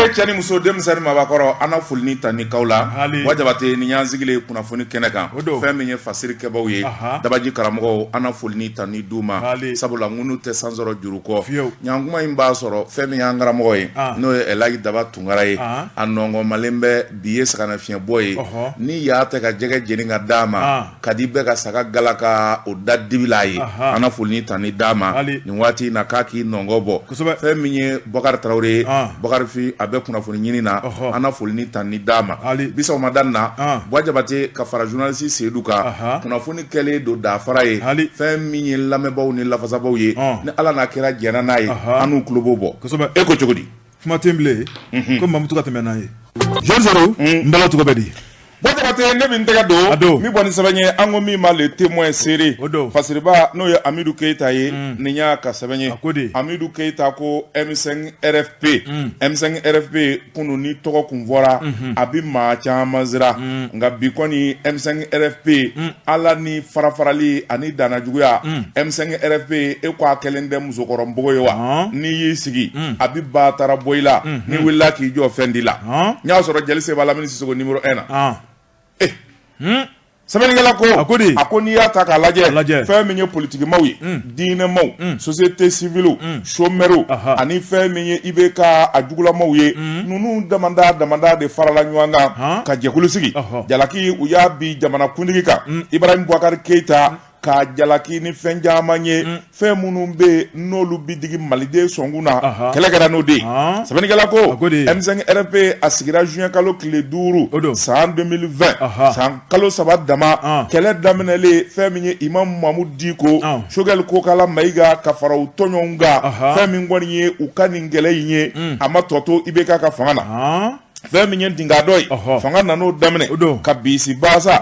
cɛni muso denmisɛnnin mabakɔrɔ an na foli ni tanikaw la wajabate ni y'an sigile kunnafoni kɛnɛ kan fɛn min ye fasirikɛbaw ye dabaji karamɔgɔw an na foli ni tani d'u ma sabula ŋunu tɛ sansɔrɔ juru kɔ ɲankuma in b'a sɔrɔ fɛn min y'an karamɔgɔ ye n'o ye Elayi Daba Tunkara ye a nɔngɔmalen bɛ bi ye saganafiɲɛbɔ ye ni y'a tɛ ka jɛgɛ jeni ka d'a ma ka di bɛ ka saga gala ka o da dibi la ye an na foli ni tani d'a ma nin waati in na k'a k'i nɔngɔ bɔ fɛn min ye Bɔkari Tarawele ye Bɔkari fi a bɛ kunnafoni ɲini na an na foli ni tani d'a ma bisa madani na wajabate ka fara journaliste Seydou kan kunnafoni kɛlen don dafara ye fɛn min ye lamɛnbaw ni lafasabaw ye ni Ala n'a kɛra jɛna n'a ye an n'u tulo b'o bɔ e ko cogo di kuma tɛ n bilen ko Mamutu ka tɛmɛ n'a ye Georges Soro n bala tɔgɔ bɛ di wajabate ne bin tɛgɛ don min bɔ ni sɛbɛn ye an ko min ma le témoin serré fasiriba n'o ye Amidou Keita ye nin y'a ka sɛbɛn ye Amidou Keita ko M5 RFP M5 RFP kunu ni tɔgɔ kun fɔra a bi maa caman sira nka bi kɔni M5 RFP ala ni farafarali ani danajuguya M5 RFP e ko a kɛlen tɛ musokɔrɔnbogo ye wa n'i y'i sigi a bi ba taara bɔ i la ni wulila k'i jɔ fɛn di la n y'a sɔrɔ Jeli Seba Lamini Sisoko numéro 1 na sɛbɛnnikɛla ko a ko n'i y'a ta k'a lajɛ fɛn min ye politikimaw ye diinɛmaw société civile chômeurs ani fɛn min ye IBK a jugulamaw ye ninnu damanda de farala ɲɔgɔn kan ka jɛkulu sigi jalaki u y'a bi jamanakuntigi kan Ibrahim Boubacar Keita ka jalaki ni fɛn caman ye fɛn minnu bɛ n'olu bi digi maliden sɔnkun na kɛlɛ kɛra n'o de ye sɛbɛnnikɛla ko M5 RFP a sigira juin kalo tile 5 san 2020 san kalo 3 dama kɛlɛ daminɛlen fɛn min ye Imam Mamudu Diko Choguel Kokala Mayiga ka fara u tɔɲɔgɔnw kan fɛn min kɔni ye u ka nin kɛlɛ in ye a ma tɔ to IBK ka fanga na fɛn min ye dinga dɔ ye fanga nan'o daminɛ ka bisi basa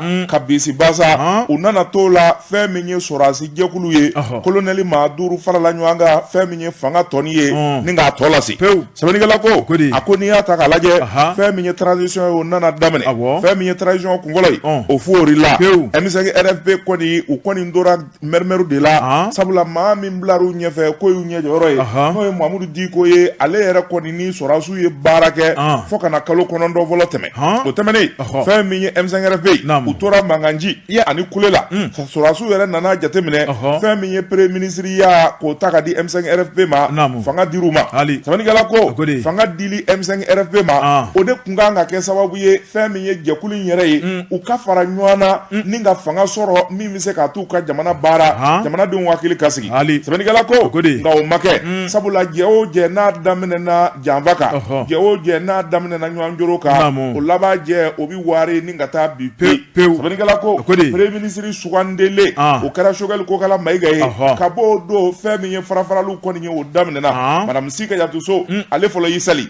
u nana t'o la fɛn min ye sɔrɔdasi jɛkulu ye kolonɛli maa 5 farala ɲɔgɔn kan fɛn min ye fanga tɔni ye ni k'a tɔ lase sɛbɛnnikɛla ko a ko n'i y'a ta k'a lajɛ fɛn min ye transition ye o nana daminɛ fɛn min ye transition kunfɔlɔ ye o foorila M5 RFP kɔni u kɔni tora mɛrimɛru de la sabula maa min bilar'u ɲɛfɛ ko y'u ɲɛjɔyɔrɔ ye n'o ye Mamudu Diko ye ale yɛrɛ kɔni ni sɔrɔdasiw ye baara kɛ fo kana kalo kɔnɔntɔn fɔlɔ tɛmɛ o tɛmɛnen fɛn min ye M5 RFP u tora mankanji ani kule la sɔrɔdasiw yɛrɛ nana jateminɛ fɛn min ye premier ministre y'a k'o ta ka di M5 RFP ma fanga dir'u ma sɛbɛnnikɛla ko fanga dili M5 RFP ma o de kun kan ka kɛ sababu ye fɛn min ye jɛkulu in yɛrɛ ye u ka fara ɲɔgɔn na ni ka fanga sɔrɔ min bɛ se ka t'u ka jamana baara jamanadenw hakili ka sigi sɛbɛnnikɛla ko nka o ma kɛ sabula jɛ o jɛ n'a daminɛna janfa kan jɛ o jɛ n'a daminɛna ɲɔgɔn joro kan o laban jɛ o bi wari ni ka taa bi pewu sɛbɛnnikɛla ko premier ministre sugandele o kɛra Choguel Kokala Mayiga ye ka bɔ o don fɛn min ye farafaraliw kɔni ye o daminɛna madame Sika Yatuso ale fɔlɔ y'i sali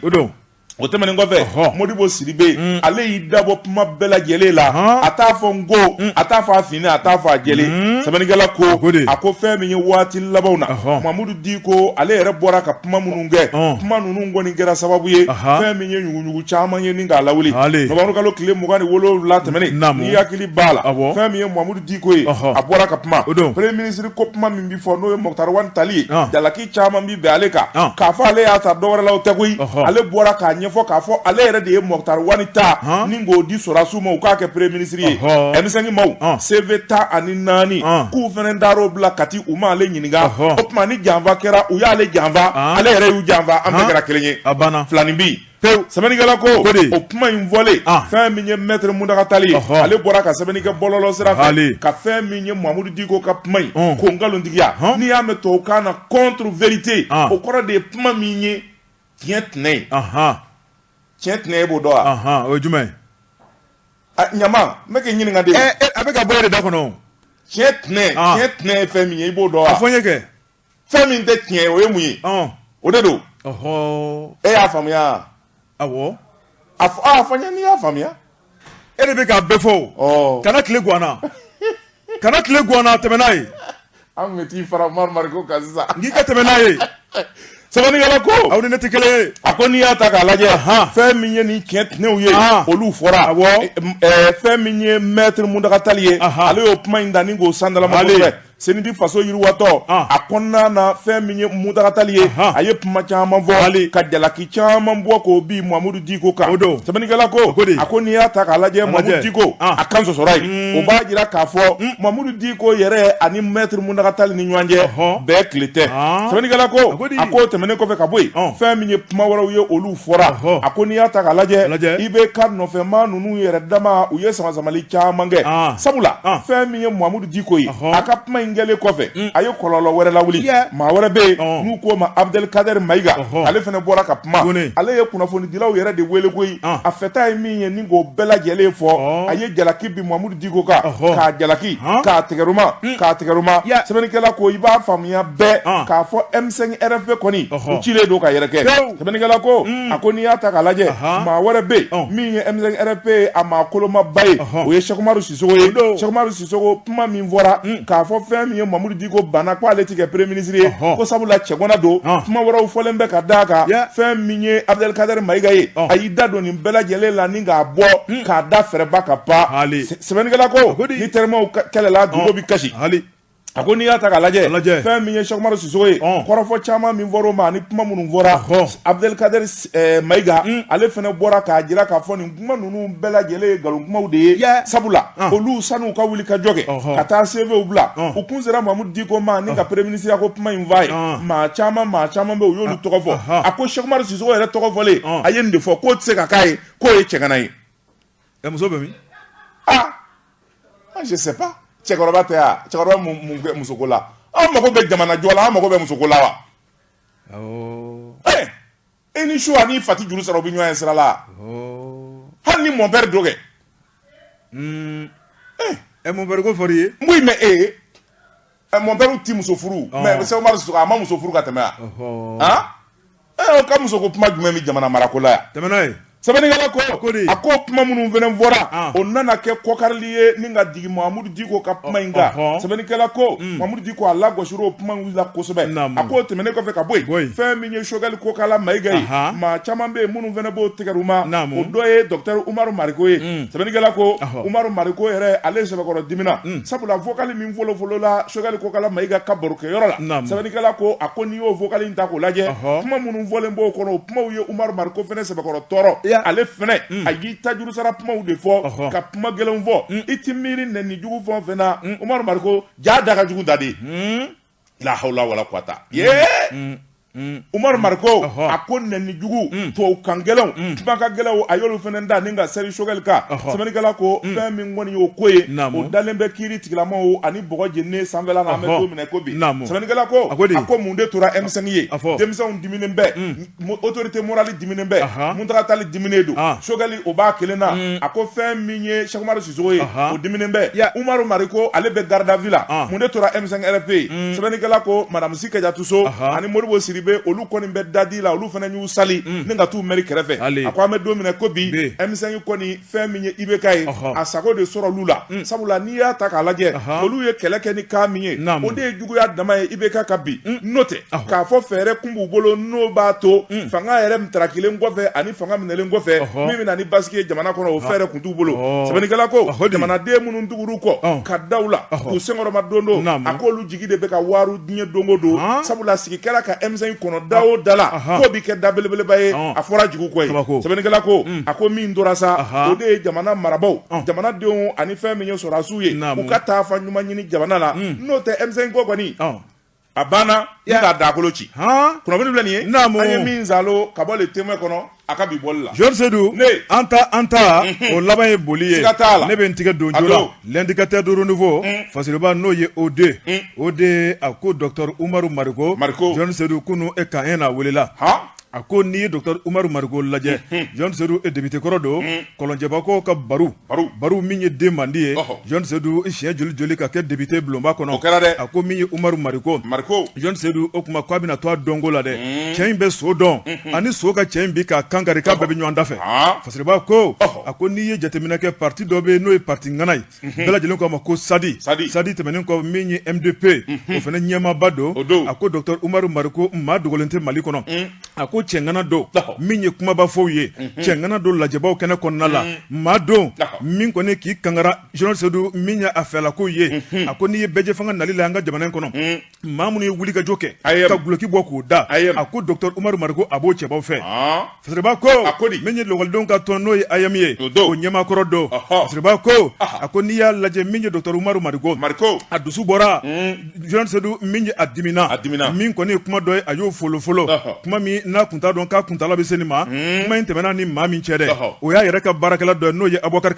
o tɛmɛnen kɔfɛ Modibo Sidibe ale y'i dabɔ kuma bɛɛ lajɛlen la a t'a fɔ n ko a t'a fɔ a fini a t'a fɔ a jɛlen sɛbɛnnikɛla ko a ko fɛn min ye waati labanw na Mamudu Diko ale yɛrɛ bɔra ka kuma minnu kɛ kuma ninnu kɔni kɛra sababu ye fɛn min ye ɲuguɲugu caman ye ni k'a lawuli Novembre kalo tile 27 tɛmɛnen n'i hakili b'a la fɛn min ye Mamudu Diko ye a bɔra ka kuma premier ministre ko kuma min bi fɔ n'o ye Mokhtar Wane Tali ye jalaki caman bi bɛn ale kan k'a fɔ ale y'a ta dɔwɛrɛ la o tɛ koyi ale bɔra k'a ɲɛfɔ k'a fɔ ale yɛrɛ de ye Mokhtar Wane ta ni k'o di sɔrɔdasiw ma u k'a kɛ premier ministre ye M5 maw CV 14 k'u fɛnɛ dar'o bila Kati u ma ale ɲininka o tuma ni janfa kɛra u y'ale janfa ale yɛrɛ y'u janfa an bɛɛ kɛra kelen ye filanin bi sɛbɛnnikɛla ko o kuma in fɔlen fɛn min ye maître Muntaka Tali ye ale bɔra ka sɛbɛnni kɛ bɔlɔlɔ sira fɛ ka fɛn min ye Mamudu Diko ka kuma in ko nkalontigiya n'i y'a mɛn tubabukan na contre vérité o kɔrɔ de ye kuma min ye tiɲɛ tɛnɛ ye tiɲɛ tɛnɛ e b'o dɔn wa o ye jumɛn ye ɲama n bɛ k'i ɲininka de a bɛ ka bɔ e de da kɔnɔ tiɲɛ tɛnɛ ye fɛn min ye i b'o dɔn wa a fɔ n ye kɛ fɛn min tɛ tiɲɛ ye o ye mun ye o de don e y'a faamuya awɔ a fɔ n ye n'i y'a faamuya e de bɛ k'a bɛɛ fɔ kana tile guwanna kana tile guwanna tɛmɛ n'a ye an tun bɛ t'i fara Marimari ko kan sisan n k'i ka tɛmɛ n'a ye sɛbɛnnikɛla ko aw ni ne tɛ kelen ye a ko n'i y'a ta k'a lajɛ fɛn min ye nin tiɲɛ tɛnɛw ye olu fɔra fɛn min ye maître Muntaka Tali ye ale y'o kuma in da ni k'o sandalama kosɛbɛ senidi faso yiriwatɔ a kɔnɔna na fɛn min ye mutagatali ye a ye kuma caman fɔ ka jalaki caman bɔ k'o bi Mamadou Diko kan sɛbɛnnikɛla ko a ko n'i y'a ta k'a lajɛ Mamadou Diko a kan sɔsɔra ye o b'a jira k'a fɔ Mamadou Diko yɛrɛ ani maître mutagatali ni ɲɔgɔn cɛ bɛɛ tile tɛ sɛbɛnnikɛla ko a ko tɛmɛnen kɔfɛ ka bɔ yen fɛn min ye kuma wɛrɛw ye olu fɔra a ko n'i y'a ta k'a lajɛ i bɛ ka nɔfɛma ninnu yɛrɛ dama u ye sama-samali caman kɛ sabula fɛn min ye Mamadou Diko ye a ka kuma in kɛlen kɔfɛ a ye kɔlɔlɔ wɛrɛ lawuli maa wɛrɛ bɛ yen n'u k'o ma Abdelkader Mayiga ale fana bɔra ka kuma ale ye kunnafonidilaw yɛrɛ de wele koyi a fɛta ye min ye ni k'o bɛɛ lajɛlen fɔ a ye jalaki bi Mamadou Diko kan k'a jalaki k'a tigɛruma sɛbɛnnikɛla ko i b'a faamuya bɛɛ k'a fɔ M5 RFP kɔni u cilen don ka yɛrɛkɛ sɛbɛnnikɛla ko a ko n'i y'a ta k'a lajɛ maa wɛrɛ bɛ yen min ye M5 RFP a maa kolomaba ye o ye Cheikh Umaru Sisoko ye Cheikh Umaru Sisoko kuma min fɔra k'a fɔ fɛn min ye Mamadou Diko banna ko ale tɛ kɛ premier ministre ye ko sabula cɛgana don kuma wɛrɛw fɔlen bɛ ka d'a kan fɛn min ye Abdelkader Mayiga ye a y'i da don nin bɛɛ lajɛlen la ni k'a bɔ k'a da fɛrɛba ka pan sɛbɛnnikɛla ko ni terima kɛlɛla dugu bɛ kasi a ko n'i y'a ta k'a lajɛ fɛn min ye Cheikh Umaru Sisoko ye kɔrɔfɔ caman min fɔra o ma ani kuma minnu fɔra Abdelkader Mayiga ale fana bɔra k'a jira k'a fɔ nin kuma ninnu bɛɛ lajɛlen ye nkalon kumaw de ye sabula olu sanu ka wuli ka jɔ kɛ ka taa CVw bila u kun sera Mamadou Diko ma ni ka premier ministre ko kuma in f'a ye maa caman bɛ u y'olu tɔgɔ fɔ a ko Cheikh Umaru Sisoko yɛrɛ tɔgɔ fɔlen a ye nin de fɔ k'o tɛ se ka k'a ye k'o ye cɛgana ye muso bɛ min je sais pas cɛkɔrɔba tɛ yan cɛkɔrɔba mun kɛ musoko la an mago bɛ jamana jɔ la an mago bɛ musoko la wa e ni su ani fati juru sara u bɛ ɲɔgɔn ye sira la hali ni mon père do kɛ mon père ko fɔr'i ye n b'i mɛn e ye mon père ti muso furu mais Cheikh Umaru Sisoko a ma muso furu ka tɛmɛ yan ka musoko kuma jumɛn bɛ jamana marako la yan tɛmɛna ye sɛbɛnnikɛla ko a ko kuma minnu fana fɔra o nana kɛ kɔkarili ye ni ka digi Mamadou Diko ka kuma in kan sɛbɛnnikɛla ko Mamadou Diko a lagosira o kuma wulila kosɛbɛ a ko tɛmɛnen kɔfɛ ka bɔ yen fɛn min ye Choguel Kokala Mayiga ye maa caman bɛ yen minnu fana b'o tigɛruma o dɔ ye Dr Umaru Mariko ye sɛbɛnnikɛla ko Umaru Mariko yɛrɛ ale sɛbɛkɔrɔ dimina sabula vocal min fɔlɔ la Choguel Kokala Mayiga ka barokɛyɔrɔ la sɛbɛnnikɛla ko a ko n'i y'o vocal in ta k'o lajɛ kuma minnu fɔlen b'o kɔnɔ o kumaw ye Umaru Mariko fana sɛbɛkɔrɔ tɔɔrɔ ale fɛnɛ a y'i ta juru sara kumaw de fɔ ka kuma gɛlɛnw fɔ i ti miiri nɛni jugu fɛn o fɛn na Umaru Mariko jaa da ka jugu da de la hawla wala quwata Umaru Mariko a ko nɛni jugu tubabu kan gɛlɛnw kuma ka gɛlɛnw a y'olu fɛnɛ da ni ka sɛri Choguel kan sɛbɛnnikɛla ko fɛn min kɔni y'o ko ye o dalen bɛ kiiri tigilamaw ani bɔgɔ jeninen sanfɛla na an bɛ don minɛ ko bi sɛbɛnnikɛla ko a ko mun de tora M5 ye denmisɛnw diminen bɛ autorité morale diminen bɛ mutagatali diminen don Choguel o b'a kelen na a ko fɛn min ye Cheikh Umaru Sisoko ye o diminen bɛ Umaru Mariko ale bɛ garde à vue la mun de tora M5 RFP ye sɛbɛnnikɛla ko madame Sikɛja Tuso ani Modibo Siribe olu kɔni bɛ dadi la olu fana y'u sali ni ka t'u mɛri kɛrɛfɛ a ko an bɛ don minɛ ko bi M5 kɔni fɛn min ye IBK ye a sago de sɔrɔ olu la sabula n'i y'a ta k'a lajɛ olu ye kɛlɛ kɛ ni kan min ye o de ye juguya dama ye IBK ka bi n'o tɛ k'a fɔ fɛɛrɛ kun b'u bolo n'o b'a to fanga yɛrɛ mitarakilen kɔfɛ ani fanga minɛlen kɔfɛ min bɛ na ni basigi ye jamana kɔnɔ o fɛɛrɛ kun t'u bolo sɛbɛnnikɛla ko jamanaden minnu tugur'u kɔ ka daw la k'u senkɔrɔma don do a k'olu jigi de bɛ ka waaru diɲɛ don o don sabula sigi kɛra ka M5 kɔnɔ da o da la k'o bi kɛ da belebeleba ye a fɔra jugu kɔ ye sɛbɛnnikɛla ko a ko min tora sa o de ye jamana marabaw jamanadenw ani fɛn min ye sɔrɔdasiw ye u ka taa fa ɲuman ɲini jamana la n'o tɛ M5 ko kɔni a banna ni k'a dakolo ci kunnafoni filɛ nin ye an ye min zalo ka bɔ le témoin kɔnɔ a ka bi bɔli la Georges Seydou an ta o laban ye boli ye ne bɛ n tigɛ don jo la l'indicateur de renouveau fasiriba n'o ye OD a ko Dr Umaru Mariko Georges Seydou kunu e kan na welela a ko n'i ye Dr Umaru Mariko lajɛ Georges Seydou e député kɔrɔ don kɔlɔnjɛbako ka baro min ye den mandi ye Georges Seydou siɲɛ joli ka kɛ député bulonba kɔnɔ a ko min ye Umaru Mariko Georges Seydou o kuma k'a bɛna to a dɔnko la dɛ cɛ in bɛ so dɔn ani so ka cɛ in bi ka kankari k'a bɛɛ bɛ ɲɔgɔn da fɛ fasiriba ko a ko n'i ye jateminɛ kɛ parti dɔ bɛ yen n'o ye parti ŋana ye bɛɛ lajɛlen k'a ma ko Sadi tɛmɛnen kɔ min ye MDP o fana ɲɛmaaba don a ko Dr Umaru Mariko maa dogolen tɛ Mali kɔnɔ a ko cɛngana don min ye kumaba fɔw ye cɛngana don lajɛbaw kɛnɛ kɔnɔna la maa don min kɔni k'i kangara Général Seydou min ye a fɛlako ye a ko n'i ye bɛɛjɛ fanga nali la an ka jamana in kɔnɔ maa minnu ye wulikajɔ kɛ ka guloki bɔ k'u da a ko Docteur Umaru Mariko a b'o cɛbaw fɛ Fasiriba ko min ye lɔgɔlidenw ka tɔn n'o ye AEM ye o ɲɛmakɔrɔ don Fasiriba ko a ko n'i y'a lajɛ min ye Docteur Umaru Mariko a dusu bɔra Général Seydou min ye a dimina min kɔni ye kuma dɔ ye a y'o folofolo kuma min n'a kun t'a dɔn k'a kuntala bɛ se nin ma kuma in tɛmɛna ni maa min cɛ dɛ o y'a yɛrɛ ka baarakɛla dɔ ye n'o ye Abubakar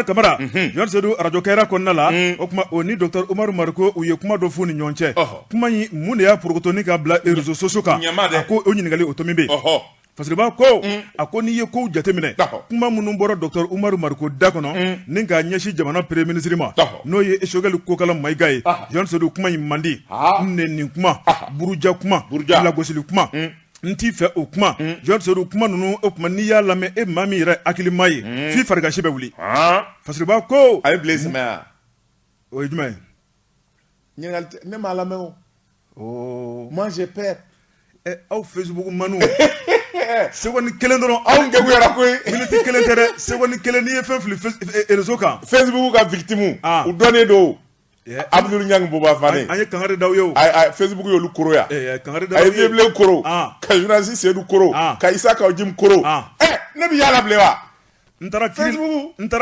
Kamara Général Seydou radio kɛra kɔnɔna la o kuma o ni Docteur Umaru Mariko u ye kuma dɔ f'u ni ɲɔgɔn cɛ kuma in mun de y'a porotoni k'a bila réseaux sociaux kan a ko o ɲininkali o tomin bɛ Fasiriba ko a ko n'i ye kow jateminɛ kuma minnu bɔra Docteur Umaru Mariko da kɔnɔ ni k'a ɲɛsin jamana premier ministre ma n'o ye Choguel Kokala Mayiga ye Général Seydou kuma in man di nin kuma buruja kuma lagosili kuma n t'i fɛ o kuma Général Seydou kuma ninnu o kuma n'i y'a lamɛn e maa min yɛrɛ hakilima ye f'i farigasi bɛ wuli Fasiriba ko a ye Blaise Maya o ye jumɛn ye ne m'a lamɛn o moi j'ai peur aw Facebook manu seconde kelen dɔrɔn anw kekuyara koyi minute kelen tɛ dɛ seconde kelen n'i ye fɛn fili réseau kan Facebook ka victime u dɔnnen don Abdul Nyang Boba Fane an ye kangari daw ye o Facebook y'olu koro ya kangari daw ye Vieux koro ka journaliste Seydou koro ka Issa Kaw Jim koro ne bi yala bile wa n taara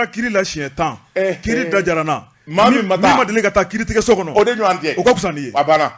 kiri la siɲɛ 10 kiri dajarana min ma deli ka taa kiri tigɛ so kɔnɔ o de ɲɔgɔn tɛ o ka fisa nin ye a banna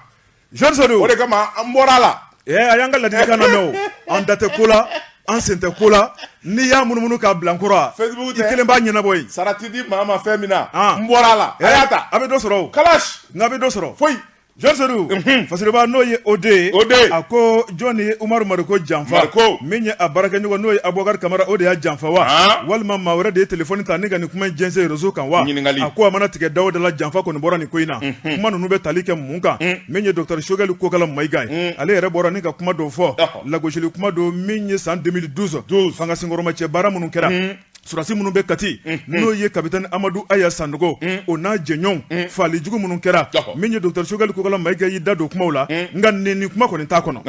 Général Seydou o de kama an bɔra la a y'an ka ladilikan lamɛn o an da tɛ ko la an sen tɛ ko la n'i y'a munumunu k'a bila n kɔrɔ Facebook i kelen b'a ɲɛnabɔ yen sarati di maa ma fɛn min na n bɔra la a y'a ta a bɛ dɔ sɔrɔ o kalash nka a bɛ dɔ sɔrɔ foyi Général Seydou Fasiriba n'o ye o de ye a ko jɔn ye Umaru Mariko janfa min ye a baarakɛɲɔgɔn n'o ye Abubakar Kamara o de y'a janfa wa walima maa wɛrɛ de ye téléphone ta ni ka nin kuma in jɛnsɛn réseau kan wa a ko a mana tigɛ da o da la janfa kɔni bɔra nin ko in na kuma ninnu bɛ tali kɛ mun kan min ye Docteur Choguel Kokala Mayiga ye ale yɛrɛ bɔra ni ka kuma dɔw fɔ lagosili kuma dɔ min ye san 2012 fanga senkɔrɔma cɛ baara minnu kɛra surasi minnu bɛ Kati n'o ye capitaine Amadou Aya Sandogo o n'a jɛɲɔgɔnw faalijugu minnu kɛra min ye Docteur Choguel Kokala Mayiga y'i da don kumaw la nka nin kuma kɔni t'a kɔnɔ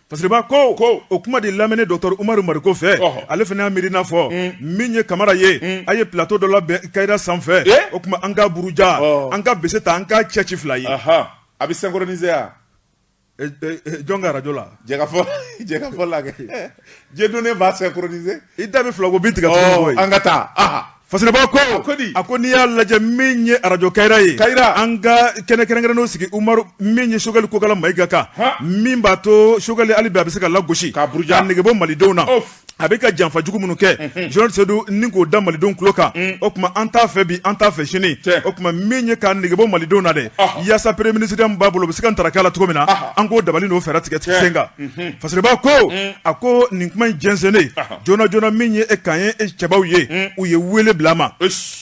Fasiriba ko o kuma de lamɛnnen Docteur Umaru Mariko fɛ ale fana y'a miiri n'a fɔ min ye Kamara ye a ye plateau dɔ labɛn Kayira sanfɛ o kuma an ka buruja an ka bese ta an ka cɛ ci fila ye a bɛ synchroniser ya jɔn ka radio la jɛka fɔ la kɛ Dieu donné va synchroniser i da bɛ filago bin tigɛ tuguni an ka taa Fasiriba ko a ko n'i y'a lajɛ min ye radio Kayira ye an ka kɛnɛ kɛrɛnkɛrɛnnenw sigi Umaru min ye Choguel Kokala Mayiga kan min b'a to Choguel hali bi a bɛ se ka lagosi k'a nege bɔ malidenw na a bɛ ka janfa jugu minnu kɛ Général Seydou ni k'o da malidenw tulo kan o tuma an t'a fɛ bi an t'a fɛ sini o tuma min ye k'a nege bɔ malidenw na dɛ yaasa premier ministre min b'a bolo u bɛ se ka ntarakɛ la cogo min na an k'o dabali n'o fɛɛrɛ tigɛ sen kan Fasiriba ko a ko nin kuma in jɛnsɛnnen joona joona min ye kan ye cɛbaw ye u ye wele bila a ma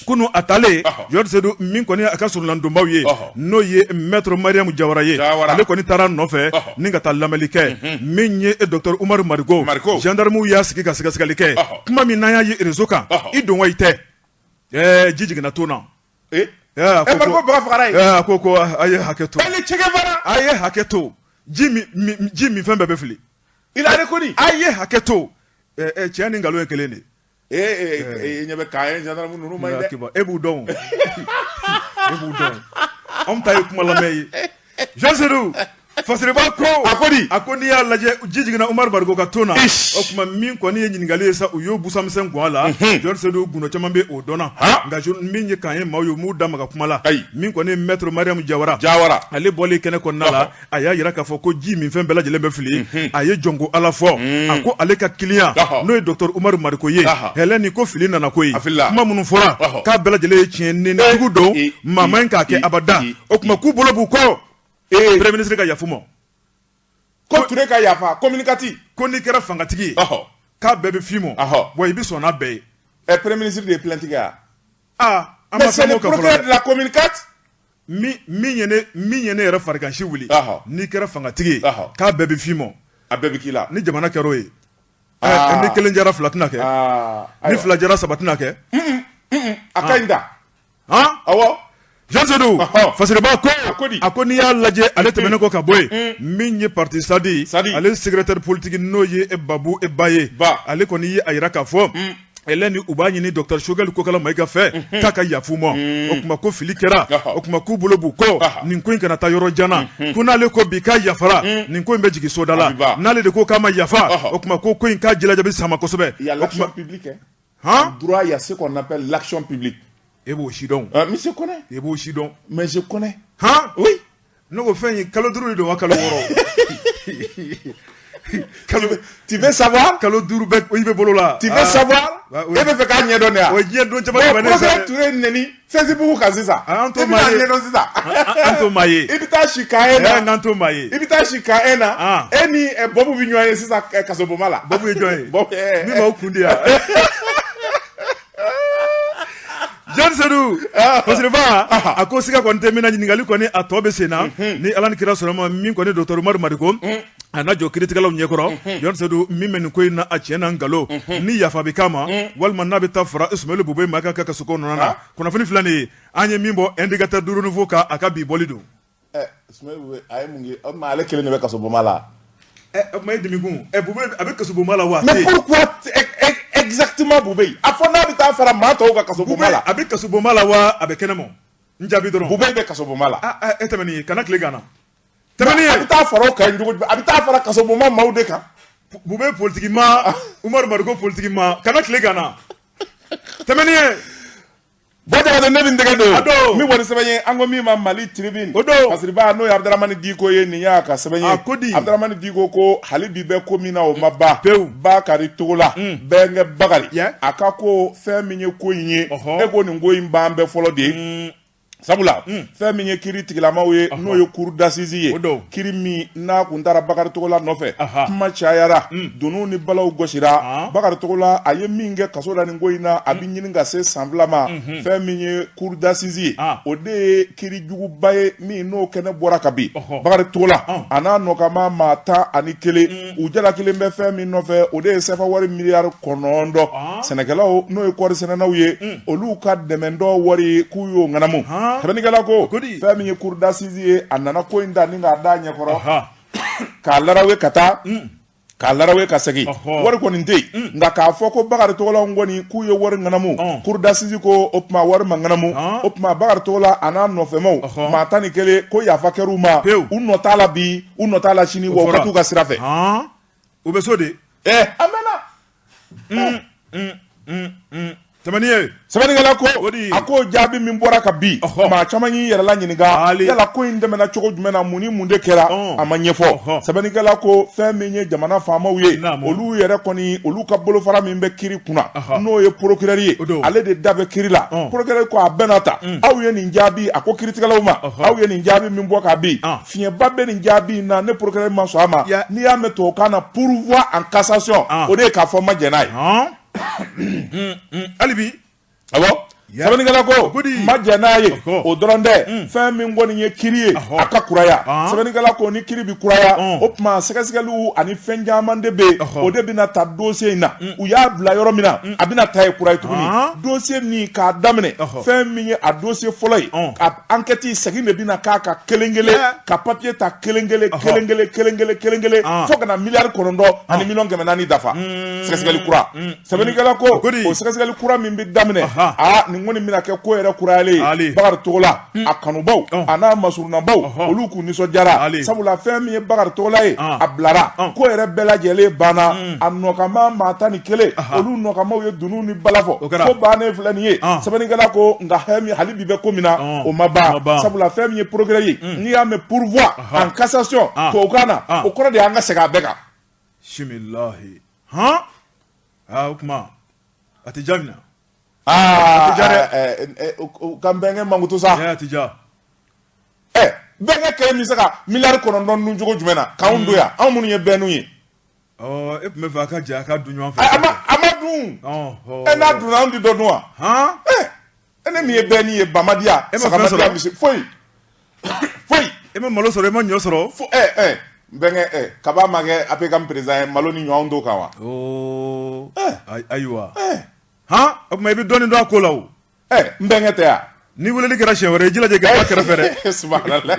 kunu a taalen Général Seydou min kɔni a ka surunlandonbaw ye n'o ye maître Mariam Jawara ye ale kɔni taara nɔfɛ ni ka taa lamɛnli kɛ min ye Docteur Umaru Mariko gendarmew y'a sigi ka sɛgɛsɛgɛli kɛ kuma min n'an y'a ye réseau kan i don wa i tɛ ji jiginna ton na Mariko baga fagara ye a ko a ye hakɛ to a ye hakɛ to ji min fɛn bɛɛ bɛ fili il a reconnu a ye hakɛ to cɛ ni nkalon ye kelen de ɲɛ bɛ k'a ye gendarme ninnu ma ye dɛ e b'u dɔn anw ta ye kuma lamɛn ye Général Seydou Fasiriba ko a ko n'i y'a lajɛ ji jiginna Umaru Mariko ka ton na o tuma min kɔni ye ɲininkali ye sa u y'o busamisɛn gɔn a la Général Seydou gundo caman bɛ o dɔnna nka min ye kan ye maaw ye m'u da maga kuma la min kɔni ye maître Mariam Jawara ale bɔlen kɛnɛ kɔnɔna la a y'a yira k'a fɔ ko ji min fɛn bɛɛ lajɛlen bɛ fili a ye jɔnko Ala fɔ a ko ale ka client n'o ye Docteur Umaru Mariko ye hɛlɛ ni ko fili nana ko ye kuma minnu fɔra k'a bɛɛ lajɛlen ye tiɲɛ ni jugu don maa man k'a kɛ abada o tuma k'u bolo b'u kɔ premier ministre ka yafu ma ko Ture ka yafa communicati ko n'i kɛra fangatigi ye k'a bɛɛ bɛ f'i ma wa i bɛ sɔn n'a bɛɛ ye premier ministre de ye plainte kɛ ya mais c'est le procureur de la communicate min ye ne yɛrɛ farigansi wuli n'i kɛra fangatigi ye k'a bɛɛ bɛ f'i ma a bɛɛ bɛ k'i la ni jamana kɛra o ye ni kelen jara fila tɛna kɛ ni fila jara saba tɛna kɛ a ka ɲi da awɔ Jean Sedou fasireba ko ako ni y'a lajɛ ale tɛmɛnen kɔ ka bɔ yen min ye parti Sadi ale secrétaire politique n'o ye Babu Baye ale kɔni ye a yira k'a fɔ elle ni u b'a ɲini Dr Choguel Kokala Mayiga fɛ k'a ka yafu ma o kuma ko fili kɛra o kuma k'u bolo b'u kɔ nin ko in kana taa yɔrɔ janna ko n'ale ko bi k'a yafara nin ko in bɛ jigin soda la n'ale de ko k'a ma yafa o kuma ko in k'a jilaja bɛ sama kosɛbɛ. Il y a l'action publique droit il y a ce qu'on appelle l'action publique. Et b'o si dɔn. Mais je connais. Et b'o si dɔn. Mais je connais. Oui. Ne ko fɛn in kalo 5 de don wa kalo 6. Tu veux savoir? Kalo 5 bɛ i bɛ bolo la. Tu veux savoir? E bɛ fɛ k'a ɲɛdɔn de wa? O ye diɲɛ don caman tɛmɛnen sa. Bon Touré neni Facebook kan sisan. An t'o maa ye. I bɛ taa ɲɛdɔn sisan. An t'o maa ye. I bɛ taa si ka e na. An t'o maa ye. I bɛ taa si ka e na. E ni Bobu bɛ ɲɔgɔn ye sisan kasoboma la. Bobu ye jɔn ye? Min b'aw kun di yan. Jean Sedou fasireba a ko siga kɔni tɛ min na ɲininkali kɔni a tɔ bɛ sen na ni Ala ni kira sɔnna ma min kɔni Dr Umaru Mariko a na jɔ kiiritigɛlaw ɲɛkɔrɔ Jean Sedou min bɛ nin ko in na a tiɲɛ na nkalon ni yafa bɛ k'a ma walima n'a bɛ taa fara Ismaël Bubé Mayiga ka kasoko nɔnɔ na kunnafoni filɛ nin ye an ye min bɔ indicateur du renouveau kan a ka bi bɔli don. Ismaël Bubé a ye mun kɛ o tuma ale kelen de bɛ kasoboma la. O tuma e dimi kun Bubé a bɛ kasoboma la wa. Mais pourquoi exactement Bubé a fɔ n'a bɛ taa fara maa tɔw ka kasoboma la. A bɛ kasoboma la wa a bɛ kɛnɛma n jaabi dɔrɔn. Bubé bɛ kasoboma la. E tɛmɛ nin ye kana tile ganna. Tɛmɛ nin ye a bɛ taa fara o kan cogo jumɛn a bɛ taa fara kasoboma maaw de kan. Bubé politique ma Umaru Mariko politique ma kana tile ganna. Tɛmɛ nin ye. Bɔtɔ ne bɛ n tɛgɛ don min kɔni sɛbɛn ye an ko min ma Mali Tribune fasiriba n'o ye Abdramani Diko ye nin y'a ka sɛbɛn ye Abdramani Diko ko hali bi bɛ ko min na o ma ban Bakari Togola Bɛnkɛ Bakari a ka ko fɛn min ye ko in ye e ko nin ko in b'an bɛɛ fɔlɔ de ye sabula fɛn min ye kiiri tigilamaw ye n'o ye cour d'assises ye kiiri min n'a kun taara Bakari Togola nɔfɛ kuma cayara dunun ni balaw gosira Bakari Togola a ye min kɛ kaso la nin ko in na a bɛ ɲini ka se san 2 ma fɛn min ye cour d'assises ye o de ye kiiri juguba ye min n'o kɛnɛ bɔra ka bin Bakari Togola a n'a nɔkama maa 11 u jalaki bɛ fɛn min nɔfɛ o de ye CFA wari miliyari 9 sɛnɛkɛlaw n'o ye kɔɔri sɛnɛnaw ye olu ka dɛmɛdɔ wari k'u y'o ŋanamu sɛbɛnnikɛla ko fɛn min ye cour d'assises ye a nana ko in da ni k'a da ɲɛkɔrɔ k'a larawe ka taa k'a larawe ka segin wari kɔni tɛ yen nka k'a fɔ ko Bakari Togola kɔni k'u ye wari ŋanamu cour d'assises ko o tuma wari ma ŋanamu o tuma Bakari Togola a n'a nɔfɛmaw maa 11 ko yafa kɛr'u ma u nɔ t'a la bi u nɔ t'a la sini wa u ka t'u ka sira fɛ u bɛ so de a mɛnna sɛbɛnnikɛla ko a ko jaabi min bɔra ka bin maa caman y'i yɛrɛ la ɲininka yala ko in tɛmɛna cogo jumɛn na mun ni mun de kɛra a ma ɲɛfɔ sɛbɛnnikɛla ko fɛn min ye jamana faamaw ye olu yɛrɛ kɔni olu ka bolofara min bɛ kiiri kunna n'o ye procureur ye ale de da bɛ kiiri la procureur ko a bɛɛ n'a ta aw ye nin jaabi a ko kiiritigɛlaw ma aw ye nin jaabi min bɔ ka bin fiɲɛba bɛ nin jaabi na ne procureur ma sɔn a ma n'i y'a mɛn tubabukan na pourvoi en cassation o de ye k'a fɔ ma jɛn n'a ye. Alibi awɔ sɛbɛnnikɛla ko ma jɛn n'a ye o dɔrɔn tɛ fɛn min kɔni ye kiiri ye a ka kuraya sɛbɛnnikɛla ko ni kiiri bi kuraya o tuma sɛgɛsɛgɛliw ani fɛn caman de bɛ o de bɛna ta dossier in na u y'a bila yɔrɔ min na a bɛna ta ye kura ye tuguni dossier min k'a daminɛ fɛn min ye a dossier fɔlɔ ye ka enquête segin de bɛna k'a ka kelen kelen ka papier ta kelen kelen fo ka na miliyari 9 ani miliyɔn 400 dafa sɛgɛsɛgɛli kura sɛbɛnnikɛla ko o sɛgɛsɛgɛli kura min bɛ daminɛ nin kɔni bɛna kɛ ko yɛrɛ kurayalen ye Bakari Togola a kanubaw a n'a masurunabaw olu k'u nisɔndiyara sabula fɛn min ye Bakari Togola ye a bilara ko yɛrɛ bɛɛ lajɛlen banna a nɔkama maa 11 olu nɔkamaw ye dunun ni bala fɔ ko bannen filɛ nin ye sɛbɛnnikɛla ko nka hali bi bɛ ko min na o ma ban sabula fɛn min ye procureur ye n'i y'a mɛn pourvoi en cassation tubabukan na o kɔrɔ de y'an ka segin a bɛɛ kan. Bisimilahi o kuma a tɛ jaabi na. Kan Bɛnkɛ Mankutu sa Bɛnkɛ kɛlen min se ka miliyari 9 dun cogo jumɛn na k'anw don yan anw minnu ye bɛnnu ye e tun bɛ fɛ a ka jɛ a ka dun ɲɔgɔn fɛ a ma dun n'a dunna anw tɛ dɔ dun wa ne min ye bɛnni ye Bamadiya Sagamadiya misi foyi e ma malo sɔrɔ e ma ɲɔ sɔrɔ Bɛnkɛ kaba ma kɛ APCAM président ye malo ni ɲɔ anw t'o kan wa ayiwa o tuma i bɛ dɔɔnin dɔn a ko la o n Bɛnkɛ tɛ yan ni wele kɛra siɲɛ wɛrɛ ji lajɛ ka kɛrɛfɛ dɛ subhanallah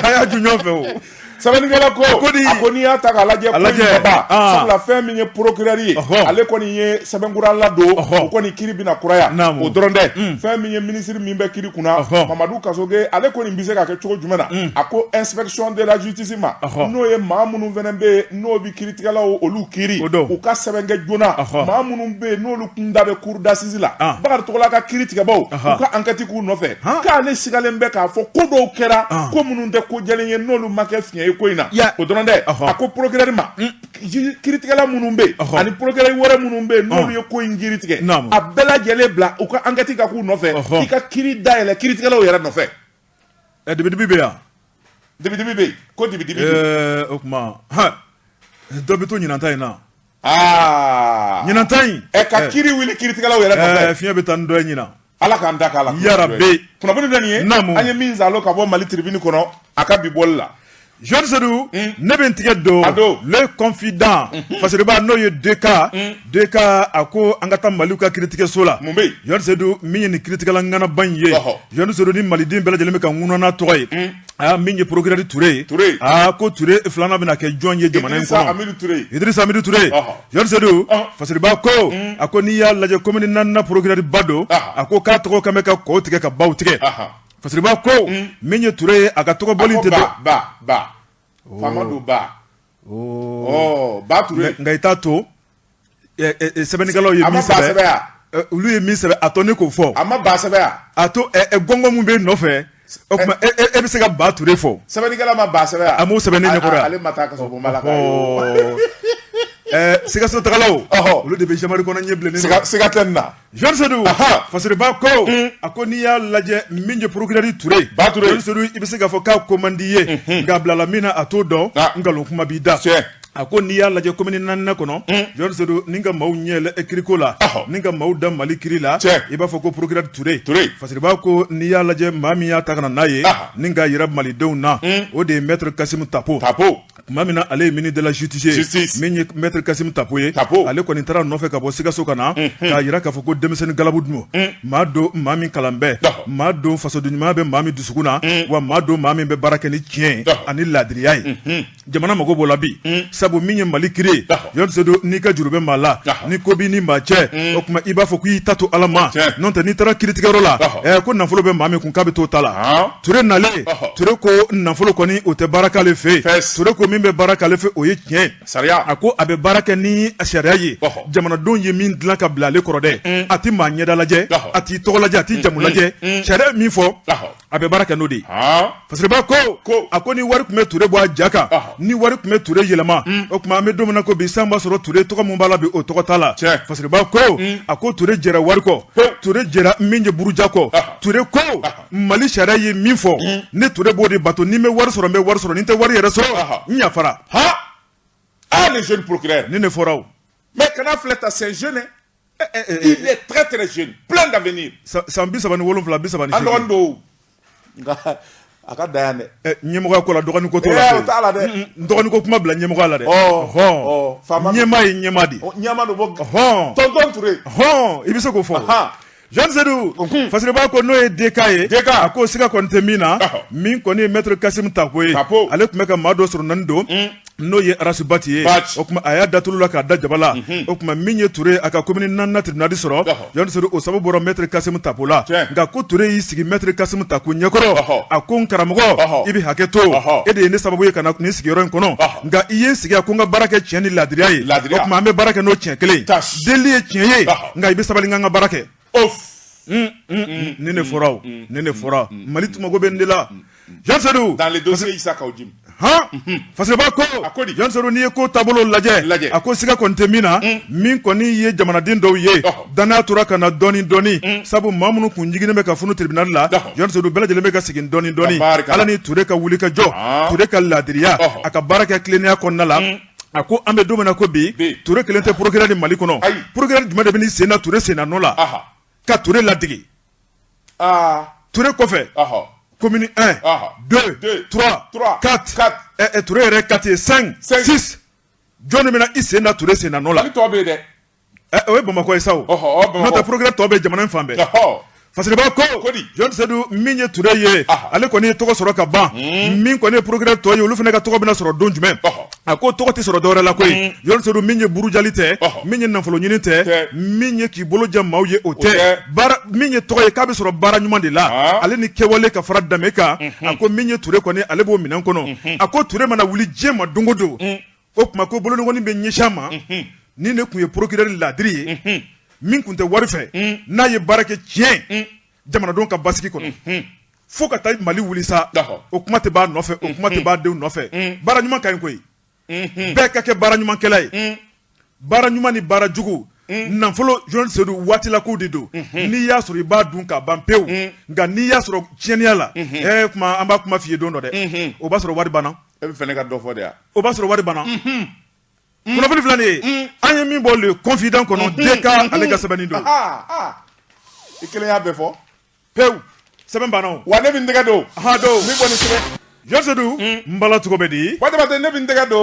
a y'a ju ɲɔgɔn fɛ o sɛbɛnnikɛla ko a ko n'i y'a ta k'a lajɛ ko in baba sabula fɛn min ye procureur ye ale kɔni ye sɛbɛnkura ladon o kɔni kiri bɛna kuraya o dɔrɔn tɛ fɛn min ye ministre min bɛ kiri kunna Mamadu Kasoge ale kɔni bɛ se ka kɛ cogo jumɛn na a ko inspection de la justice ma n'o ye maa minnu fana bɛ yen n'o bɛ kiritigɛlaw olu kiri u ka sɛbɛn kɛ joona maa minnu bɛ yen n'olu kun da bɛ cour d'assises la Bakari Togola ka kiritigɛbaw u ka enquête k'u nɔfɛ k'ale sigalen bɛ k'a fɔ ko dɔw kɛra ko minnu tɛ ko jɛlen ye n'olu ma kɛ fiɲɛ ko in na o dɔrɔn tɛ a ko procureur ma kiritigɛla minnu bɛ yen ani procureur wɛrɛ minnu bɛ yen n'olu ye ko in kiri tigɛ a bɛɛ lajɛlen bila u ka enquête ka k'u nɔfɛ i ka kiri dayɛlɛ kiritigɛlaw yɛrɛ nɔfɛ dibi bɛ yan dibi bɛ yen ko dibi bɛ yen o tuma dɔ bɛ to ɲinanta in na ɲinanta in ka kiri wuli kiritigɛlaw yɛrɛ nɔfɛ fiɲɛ bɛ taa ni dɔ ye ɲina Ala k'an da k'a la yarabi kunnafoni dɔ nin ye an ye min zalo ka bɔ Mali tribune kɔnɔ a ka bi bɔli la Jean Sedou ne bɛ n tigɛ don le confident Fasiriba n'o ye DK a ko an ka taa Maliw ka kiritigɛso la Jean Sedou min ye nin kiritigɛla ŋanaba in ye Jean Sedou ni maliden bɛɛ lajɛlen bɛ ka ŋunana n'a tɔgɔ ye min ye procureur Touré ko Touré filanan bɛna kɛ jɔn ye jamana in kɔnɔ Idrissa Amidu Touré Jean Sedou Fasiriba ko a ko n'i y'a lajɛ commune 4nan procureur ba don a ko k'a tɔgɔ kan bɛ ka kɔw tigɛ ka baw tigɛ Fasiriba ko min ye Touré ye a ka tɔgɔ bɔli tɛ ba Famadu Ba Ba Touré nka i t'a to sɛbɛnnikɛlaw ye min sɛbɛn olu ye min sɛbɛn a to ne k'o fɔ a ma ba sɛbɛn a to gɔngɔn min bɛ nɔfɛ o tuma e bɛ se ka Ba Touré fɔ sɛbɛnnikɛla ma ba sɛbɛn a m'o sɛbɛn ne ɲɛkɔrɔ ale ma taa kaso bon mala Sikaso tagalaw olu de bɛ jamari kɔnɔ ɲɛ bilen siga tɛ nin na Jean Sedou Fasiriba ko a ko n'i y'a lajɛ min ye procureur Touré Jean Sedou i bɛ se k'a fɔ k'a ko man di ye nka bilala min na a t'o dɔn nkalon kuma b'i da a ko n'i y'a lajɛ commune 4nan kɔnɔ Jean Sedou ni ka maaw ɲɛ yɛlɛ kiriko la ni ka maaw da Mali kiri la i b'a fɔ ko procureur Touré Fasiriba ko n'i y'a lajɛ maa min y'a ta ka na n'a ye ni ka yira malidenw na o de ye maître Kasimu Tapo tuma min na ale ye ministre de la justice min ye maître Kasimu Tapo ye ale kɔni taara nɔfɛ ka bɔ Sikaso ka na k'a yira k'a fɔ ko denmisɛnnin galabu dun maa don maa min kalan bɛ maa don fasoden ɲuman bɛ maa min dusukun na wa maa don maa min bɛ baara kɛ ni tiɲɛ ani laadiriya ye jamana mago b'o la bi sabu min ye Mali kiri ye Jean Sedou n'i ka juru bɛ maa la ni ko b'i ni maa cɛ o tuma i b'a fɔ k'i ta to Ala ma n'o tɛ n'i taara kiritigɛyɔrɔ la ko nafolo bɛ maa min kun k'a bɛ t'o ta la Touré nalen Touré ko nafolo kɔni o tɛ baara k'ale fɛ yen Touré ko min bɛ baara k'ale fɛ o ye tiɲɛ a ko a bɛ baara kɛ ni sariya ye jamanadenw ye min dilan ka bila ale kɔrɔ dɛ a ti maa ɲɛda lajɛ a t'i tɔgɔ lajɛ a t'i jamu lajɛ sariya min fɔ a bɛ baara kɛ n'o de ye Fasiriba ko a ko ni wari tun bɛ Touré bɔ a ja kan ni wari tun bɛ Touré yɛlɛma o tuma an bɛ don min na ko bi san b'a sɔrɔ Touré tɔgɔ min b'a la bi o tɔgɔ t'a la Fasiriba ko a ko Touré jɛra wari kɔ Touré jɛra min ye buruja kɔ Touré ko Mali sariya ye min fɔ ne Touré b'o de bato ni n bɛ wari sɔrɔ n bɛ wari sɔrɔ ni n tɛ wari yɛrɛ sɔrɔ n yafara les jeunes procureurs ni ne fɔra o mais kana filɛ ta c'est jeune il est très très jeune plein d'avenir san 37 38 an dɔgɔnin don nka a ka da yan dɛ ɲɛmɔgɔya ko la dɔgɔnin ko t'o la o t'a la dɛ dɔgɔnin ko kuma bila ɲɛmɔgɔya la dɛ ɲɛma ye ɲɛma de ɲɛma de bɔ tonton Touré i bɛ se k'o fɔ Jean Sedou Fasiriba ko n'o ye DK ye a ko siga kɔni tɛ min na min kɔni ye maître Kasimu Tapo ye ale tun bɛ ka maa dɔ sɔrɔ naani don n'o ye Arasibati ye o tuma a y'a datulu la k'a da jaba la o tuma min ye Touré a ka commune 4nan tribunal sɔrɔ Jean Sedou o sababu bɔra maître Kasimu Tapo la nka ko Touré y'i sigi maître Kasimu Tapo ɲɛkɔrɔ a ko n karamɔgɔ i bɛ hakɛ to e de ye ne sababu ye ka na nin sigiyɔrɔ in kɔnɔ nka i ye n sigi a ko n ka baara kɛ tiɲɛ ni laadiriya ye o tuma an bɛ baara kɛ n'o tiɲɛ kelen deli ye tiɲɛ ye nka i bɛ sabali n ka n ka baara kɛ ni ne fɔra o ni ne fɔra Mali tun mago bɛ nin de la Jean Sedou dans les dossiers Issa Kaoudim Fasiriba ko Jean Sedou n'i ye ko taabolo lajɛ a ko siga kɔni tɛ min na min kɔni ye jamanaden dɔw ye danaya tora ka na dɔɔni dɔɔni sabu maa minnu kun jiginen bɛ ka funu tribunal la Jean Sedou bɛɛ lajɛlen bɛ ka segin dɔɔni dɔɔni ala ni Touré ka wuli ka jɔ Touré ka laadiriya a ka baara kɛ tilennenya kɔnɔna la a ko an bɛ don min na ko bi Touré kelen tɛ procureur ni Mali kɔnɔ procureur jumɛn de bɛ n'i sen da Touré sen na nɔ la ka Touré ladege Touré kɔfɛ commune 1 2 3 4 Touré yɛrɛ 4 5 6 jɔn de bɛna i sen da Touré sen na nɔ la o ye Bamakɔ ye sa o n'o tɛ procureur tɔ bɛ jamana in fan bɛɛ Fasiriba ko John Sedou min ye Touré ye ale kɔni ye tɔgɔ sɔrɔ ka ban min kɔni ye progrès tɔ ye olu fana ka tɔgɔ bɛna sɔrɔ don jumɛn a ko tɔgɔ tɛ sɔrɔ dɔwɛrɛ la koyi John Sedou min ye burujali tɛ min ye nafolo ɲini tɛ min ye k'i bolo jɛ maaw ye o tɛ min ye tɔgɔ ye k'a bɛ sɔrɔ baara ɲuman de la ale ni kɛwale ka fara danbe kan a ko min ye Touré kɔni ale b'o minɛn kɔnɔ a ko Touré mana wuli diɲɛ ma don o don o tuma ko bolonɔgɔnin bɛ ɲɛsin a ma ni ne tun ye procureur ladiri ye min tun tɛ wari fɛ n'a ye baara kɛ tiɲɛ jamanadenw ka basigi kɔnɔ fo ka taa Mali wuli sa o kuma tɛ b'a nɔfɛ o kuma tɛ b'a denw nɔfɛ baara ɲuman ka ɲi koyi bɛɛ ka kɛ baara ɲumankɛla ye baara ɲuman ni baara jugu nafolo John Sedou waati la ko de don n'i y'a sɔrɔ i b'a dun ka ban pewu nka n'i y'a sɔrɔ tiɲɛniya la kuma an b'a kuma f'i ye don dɔ dɛ o b'a sɔrɔ wari banna e bɛ fɛ ne ka dɔ fɔ de ya o b'a sɔrɔ wari banna kunnafoni filɛ nin ye an ye min bɔ le confident kɔnɔ DK ale ka sɛbɛnni don i kelen y'a bɛɛ fɔ pewu sɛbɛn banna o wa ne bɛ n tɛgɛ don don min bɔ ni sɛbɛn John Sedou n bala cogo bɛ di waati bɛɛ ne bɛ n tɛgɛ don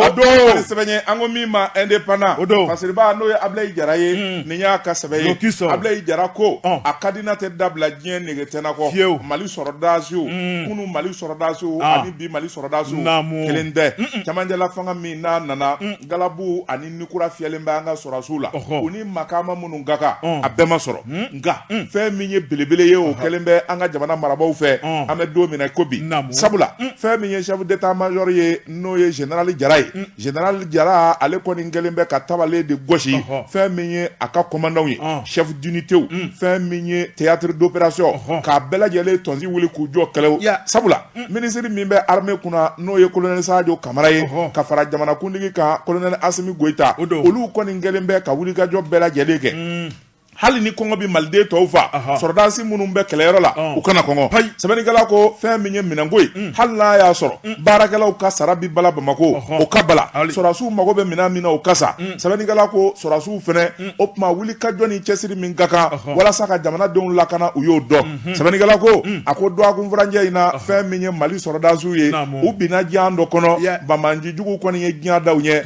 ni sɛbɛn ye an ko min ma indépendant o don Fasiriba n'o ye Abilaye Jara ye nin y'a ka sɛbɛn ye Abilaye Jara ko a ka di n'a tɛ dabila diɲɛ negetɛnna kɔ Mali sɔrɔdasiw kunu Mali sɔrɔdasiw ani bi Mali sɔrɔdasiw kelen tɛ cɛmancɛla fanga min n'a nana galabu ani nikura fiyɛlen bɛ an ka sɔrɔdasiw la u ni makaama minnu ka kan a bɛɛ ma sɔrɔ nka fɛn min ye belebele ye o kɛlen bɛ an ka jamana marabaaw fɛ an bɛ don min na ko bi sabula fɛn min ye chef d'état-major ye n'o ye général Jara ye général Jara ale kɔni kɛlen bɛ ka tabale de gosi fɛn min ye a ka commandant ye chef d'unité fɛn min ye théâtre d'opération k'a bɛɛ lajɛlen tɔnsi wuli k'u jɔ kɛlɛw sabula ministre min bɛ armée kunna n'o ye colonel Sadio Kamara ye ka fara jamanakuntigi kan colonel Assimi Goïta olu kɔni kɛlen bɛ ka wulikajɔ bɛɛ lajɛlen kɛ hali ni kɔngɔ bɛ maliden tɔw fa sɔrɔdasi minnu bɛ kɛlɛyɔrɔ la u kana kɔngɔ sɛbɛnnikɛla ko fɛn min ye minɛnko ye hali n'a y'a sɔrɔ baarakɛlaw ka sara bi bala Bamako o ka bala sɔrɔdasiw mago bɛ minɛn min na o ka sa sɛbɛnnikɛla ko sɔrɔdasiw fɛnɛ o tuma wulikajɔ ni cɛsiri min ka kan walasa ka jamanadenw lakana u y'o dɔn sɛbɛnnikɛla ko a ko dɔgɔkun furancɛ in na fɛn min ye Mali sɔrɔdasiw ye u binna diɲɛ dɔ kɔnɔ Bamaji jugu kɔni ye diɲɛ daw ɲɛ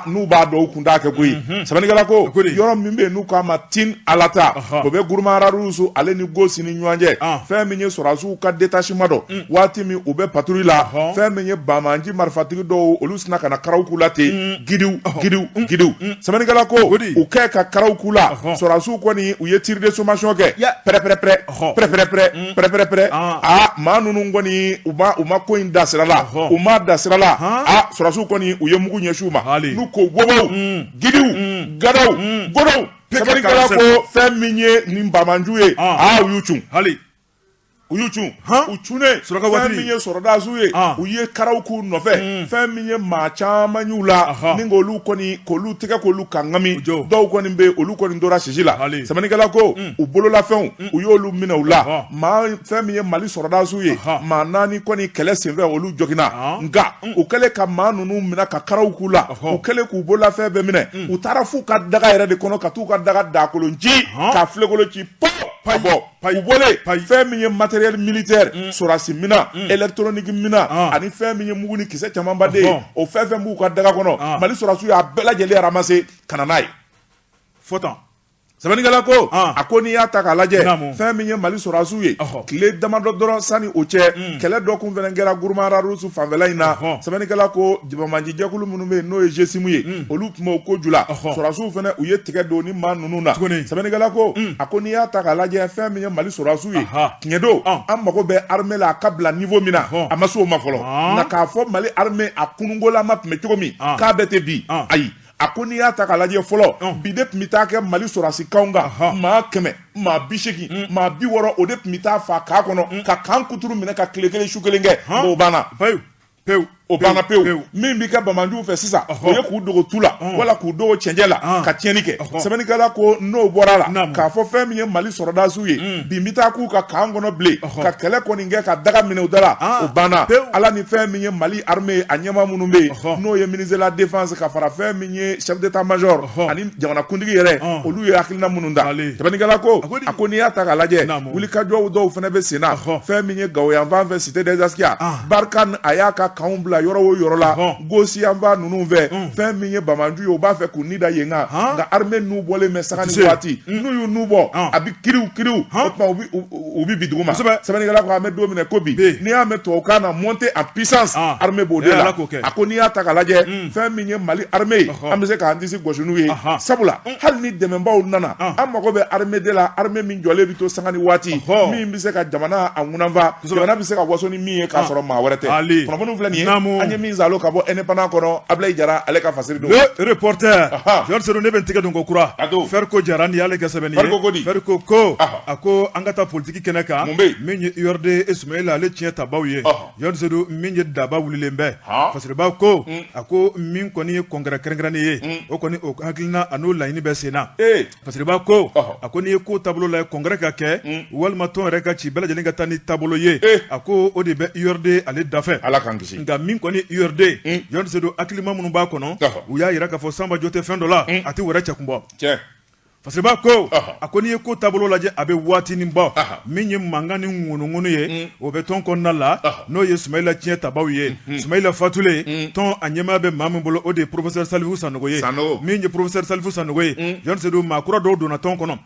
n'u b'a dɔn u kun t'a kɛ koyi sɛbɛnnikɛla ko yɔrɔ min bɛ yen n'u k'a ma tin alata o bɛ Gurumara Rusu ale ni Gosi ni ɲɔgɔn cɛ fɛn min ye sɔrɔdasiw ka détachement dɔ waati min u bɛ patrouille la fɛn min ye Bamaji marifatigi dɔw olu sina ka na karaw k'u la ten gidiw sɛbɛnnikɛla ko u kɛ ka karaw k'u la sɔrɔdasiw kɔni u ye tir de sommation kɛ pɛrɛpɛrɛ maa ninnu kɔni u ma ko in da sira la u ma da sira la sɔrɔdasiw kɔni u ye mugu ɲɛsin u ma n'u ko wobaw gidiw gadaw godaw sɛbɛnnikɛla ko fɛn min ye nin Bamaju ye u y'u cun u y'u cun u cunnen fɛn min ye sɔrɔdasiw ye u ye karaw k'u nɔfɛ fɛn min ye maa caman y'u la ni k'olu tigɛ k'olu kan ŋami dɔw kɔni bɛ olu kɔni tora sisi la sɛbɛnnikɛla ko u bololafɛnw u y'olu minɛ u la fɛn min ye Mali sɔrɔdasiw ye maa 4 kɔni kɛlɛ senfɛ olu jɔginna nka u kɛlen ka maa ninnu minɛ ka karaw k'u la u kɛlen k'u bololafɛn bɛɛ minɛ u taara f'u ka daga yɛrɛ de kɔnɔ ka t'u ka daga daakolon ci ka filɛkolo ci u bɔlen fɛn min ye matériel militaire sɔrɔdasi mina électronique mina ani fɛn min ye mugu ni kisɛ camanba de ye o fɛn fɛn b'u ka daga kɔnɔ Mali sɔrɔdasiw y'a bɛɛ lajɛlen ramassé ka na n'a ye fo tan sɛbɛnnikɛla ko a ko n'i y'a ta k'a lajɛ fɛn min ye Mali sɔrɔdasiw ye tile damadɔ dɔrɔn sani o cɛ kɛlɛ dɔ kun fɛnɛ kɛra Gurumara Rusu fanfɛla in na sɛbɛnnikɛla ko Bamaji jɛkulu minnu bɛ yen n'o ye GSIM ye olu tun b'o ko ju la sɔrɔdasiw fɛnɛ u ye tigɛ don ni maa ninnu na sɛbɛnnikɛla ko a ko n'i y'a ta k'a lajɛ fɛn min ye Mali sɔrɔdasiw ye tiɲɛ don an mago bɛ armée la a ka bila niveau min na a ma se o ma fɔlɔ nka k'a fɔ Mali armée a kunungolama tun bɛ cogo min k'a bɛɛ tɛ bi ayi a ko n'i y'a ta k'a lajɛ fɔlɔ bi de tun bɛ taa kɛ Mali sɔrɔdasikanw kan maa 100 maa 80 maa 60 o de tun bɛ taa fa k'a kɔnɔ ka kan kuturu minɛ ka tile kelen su kelen kɛ o banna pewu o banna pewu min bi kɛ Bamajuw fɛ sisan o ye k'u dogo tu la wala k'u dogo cɛncɛn la ka tiɲɛni kɛ sɛbɛnnikɛla ko n'o bɔra la k'a fɔ fɛn min ye Mali sɔrɔdasiw ye bi n bɛ taa k'u ka kan kɔnɔ bilen ka kɛlɛ kɔni kɛ ka daga minɛ u da la o banna ala ni fɛn min ye Mali armée a ɲɛmaa minnu bɛ yen n'o ye ministre de la défense ka fara fɛn min ye chef d'état-major ani jamanakuntigi yɛrɛ olu ye hakilina minnu da sɛbɛnnikɛla ko a ko n'i y'a ta k'a lajɛ wulikajɔw dɔw fana bɛ sen na fɛn min ye Gawo yan fan fɛ cité des Askia Barkhane a y'a ka kanw bila la yɔrɔ o yɔrɔ la gosi yanfa ninnu fɛ fɛn min ye Bamaju ye o b'a fɛ k'u ni da yen nka armée n'u bɔlen mɛ saga ni waati n'u y'u n'u bɔ a bɛ kiriw o tuma u bɛ bi dugu ma sɛbɛnnikɛla ko an bɛ don minɛ ko bi n'i y'a mɛn tubabukan na monter en puissance armée b'o de la a ko n'i y'a ta k'a lajɛ fɛn min ye Mali armée ye an bɛ se k'an disi gosi n'u ye sabula hali ni dɛmɛbaw nana an mago bɛ armée de la armée min jɔlen bɛ to saga ni waati min bɛ se ka jamana a ŋunanfa jamana bɛ se ka waso ni min ye k'a sɔrɔ maa wɛrɛ tɛ kunnafoni filɛ nin ye an ye min zalo ka bɔ indépendant kɔnɔ Ablaye Jara ale ka fasiri don le reporter Georges Sero ne bɛ n tɛgɛ don ko kura Ferko Jara ni y'ale kɛ sɛbɛnni ye Ferko ko a ko an ka taa politique kɛnɛ kan min ye URD Ismaïla ale tiɲɛ tabaw ye Georges Sero min ye daba wulilen bɛ fasiriba ko a ko min kɔni ye congrès kɛrɛnkɛrɛnnen ye o kɔni o hakilina a n'o laɲini bɛ sen na fasiriba ko a ko n'i ye ko taabolo la congrès ka kɛ walima tɔn yɛrɛ ka ci bɛɛ lajɛlen ka taa ni taabolo ye a ko o de bɛ URD ale dafɛ nka min kɔni URD Georges Sero hakilima minnu b'a kɔnɔ u y'a yira k'a fɔ Samba jo tɛ fɛn dɔ la a tɛ wɛrɛ cɛ kun bɔ fasiriba ko a ko n'i ye ko taabolo lajɛ a bɛ waatinin bɔ min ye mankan ni ŋunuŋunu ye o bɛ tɔn kɔnɔna la n'o ye Sumayila tiɲɛ tabaw ye Sumayila fatulen tɔn a ɲɛmaa bɛ maa min bolo o de ye professeur Salifu Sanogo ye min ye professeur Salifu Sanogo ye Georges Sero maakura dɔw donna tɔn kɔnɔ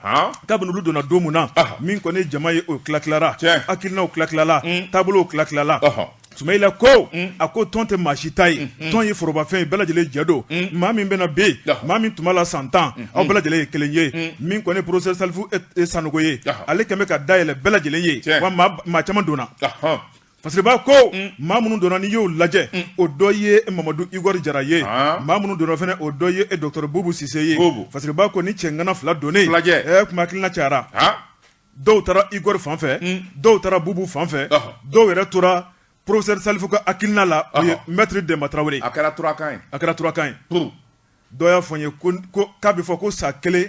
kabini olu donna don mun na min kɔni jama ye o tila-tilara hakilinaw tila-tilala taabolow tila-tilala Sumayila ko a ko tɔn tɛ maa si ta ye tɔn ye forobafɛn ye bɛɛ lajɛlen jɛ don maa min bɛna bɛ yen maa min tun b'a la san 10 aw bɛɛ lajɛlen ye kelen ye min kɔni professeur Salifu Sanogo ye ale kɛmɛ ka dayɛlɛ bɛɛ lajɛlen ye wa maa caman donna fasiriba ko maa minnu donna n'i y'o lajɛ o dɔ ye Mamadu Igor Jara ye maa minnu donna fɛnɛ o dɔ ye Dr Boubou Cissé ye fasiriba ko ni cɛngana fila donnen kuma hakilina cayara dɔw taara Igor fan fɛ dɔw taara Boubou fan fɛ dɔw yɛrɛ tora professeur Salifu ka hakilina la o ye maître Demba Traoré a kɛra turakan ye dɔw y'a fɔ n ye ko k'a bɛ fɔ ko sa kelen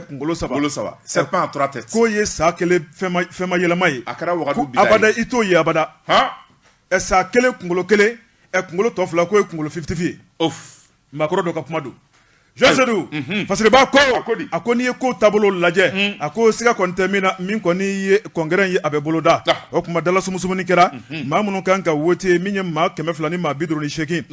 kunkolo saba serpent à trois têtes ko ye sa kelen fɛn ma yɛlɛma ye a kɛra wagadu bi abada i t'o ye abada sa kelen kunkolo kelen kunkolo tɔ fila k'o ye kunkolo 50 ye maakɔrɔ dɔ ka kuma don Georges Sero fasiriba ko a ko n'i ye ko taabolo lajɛ a ko siga kɔni tɛ min na min kɔni ye congrès ye a bɛ boloda o tuma dalasumunsumuni kɛra maa minnu kan ka wote min ye maa 200 ni maa 58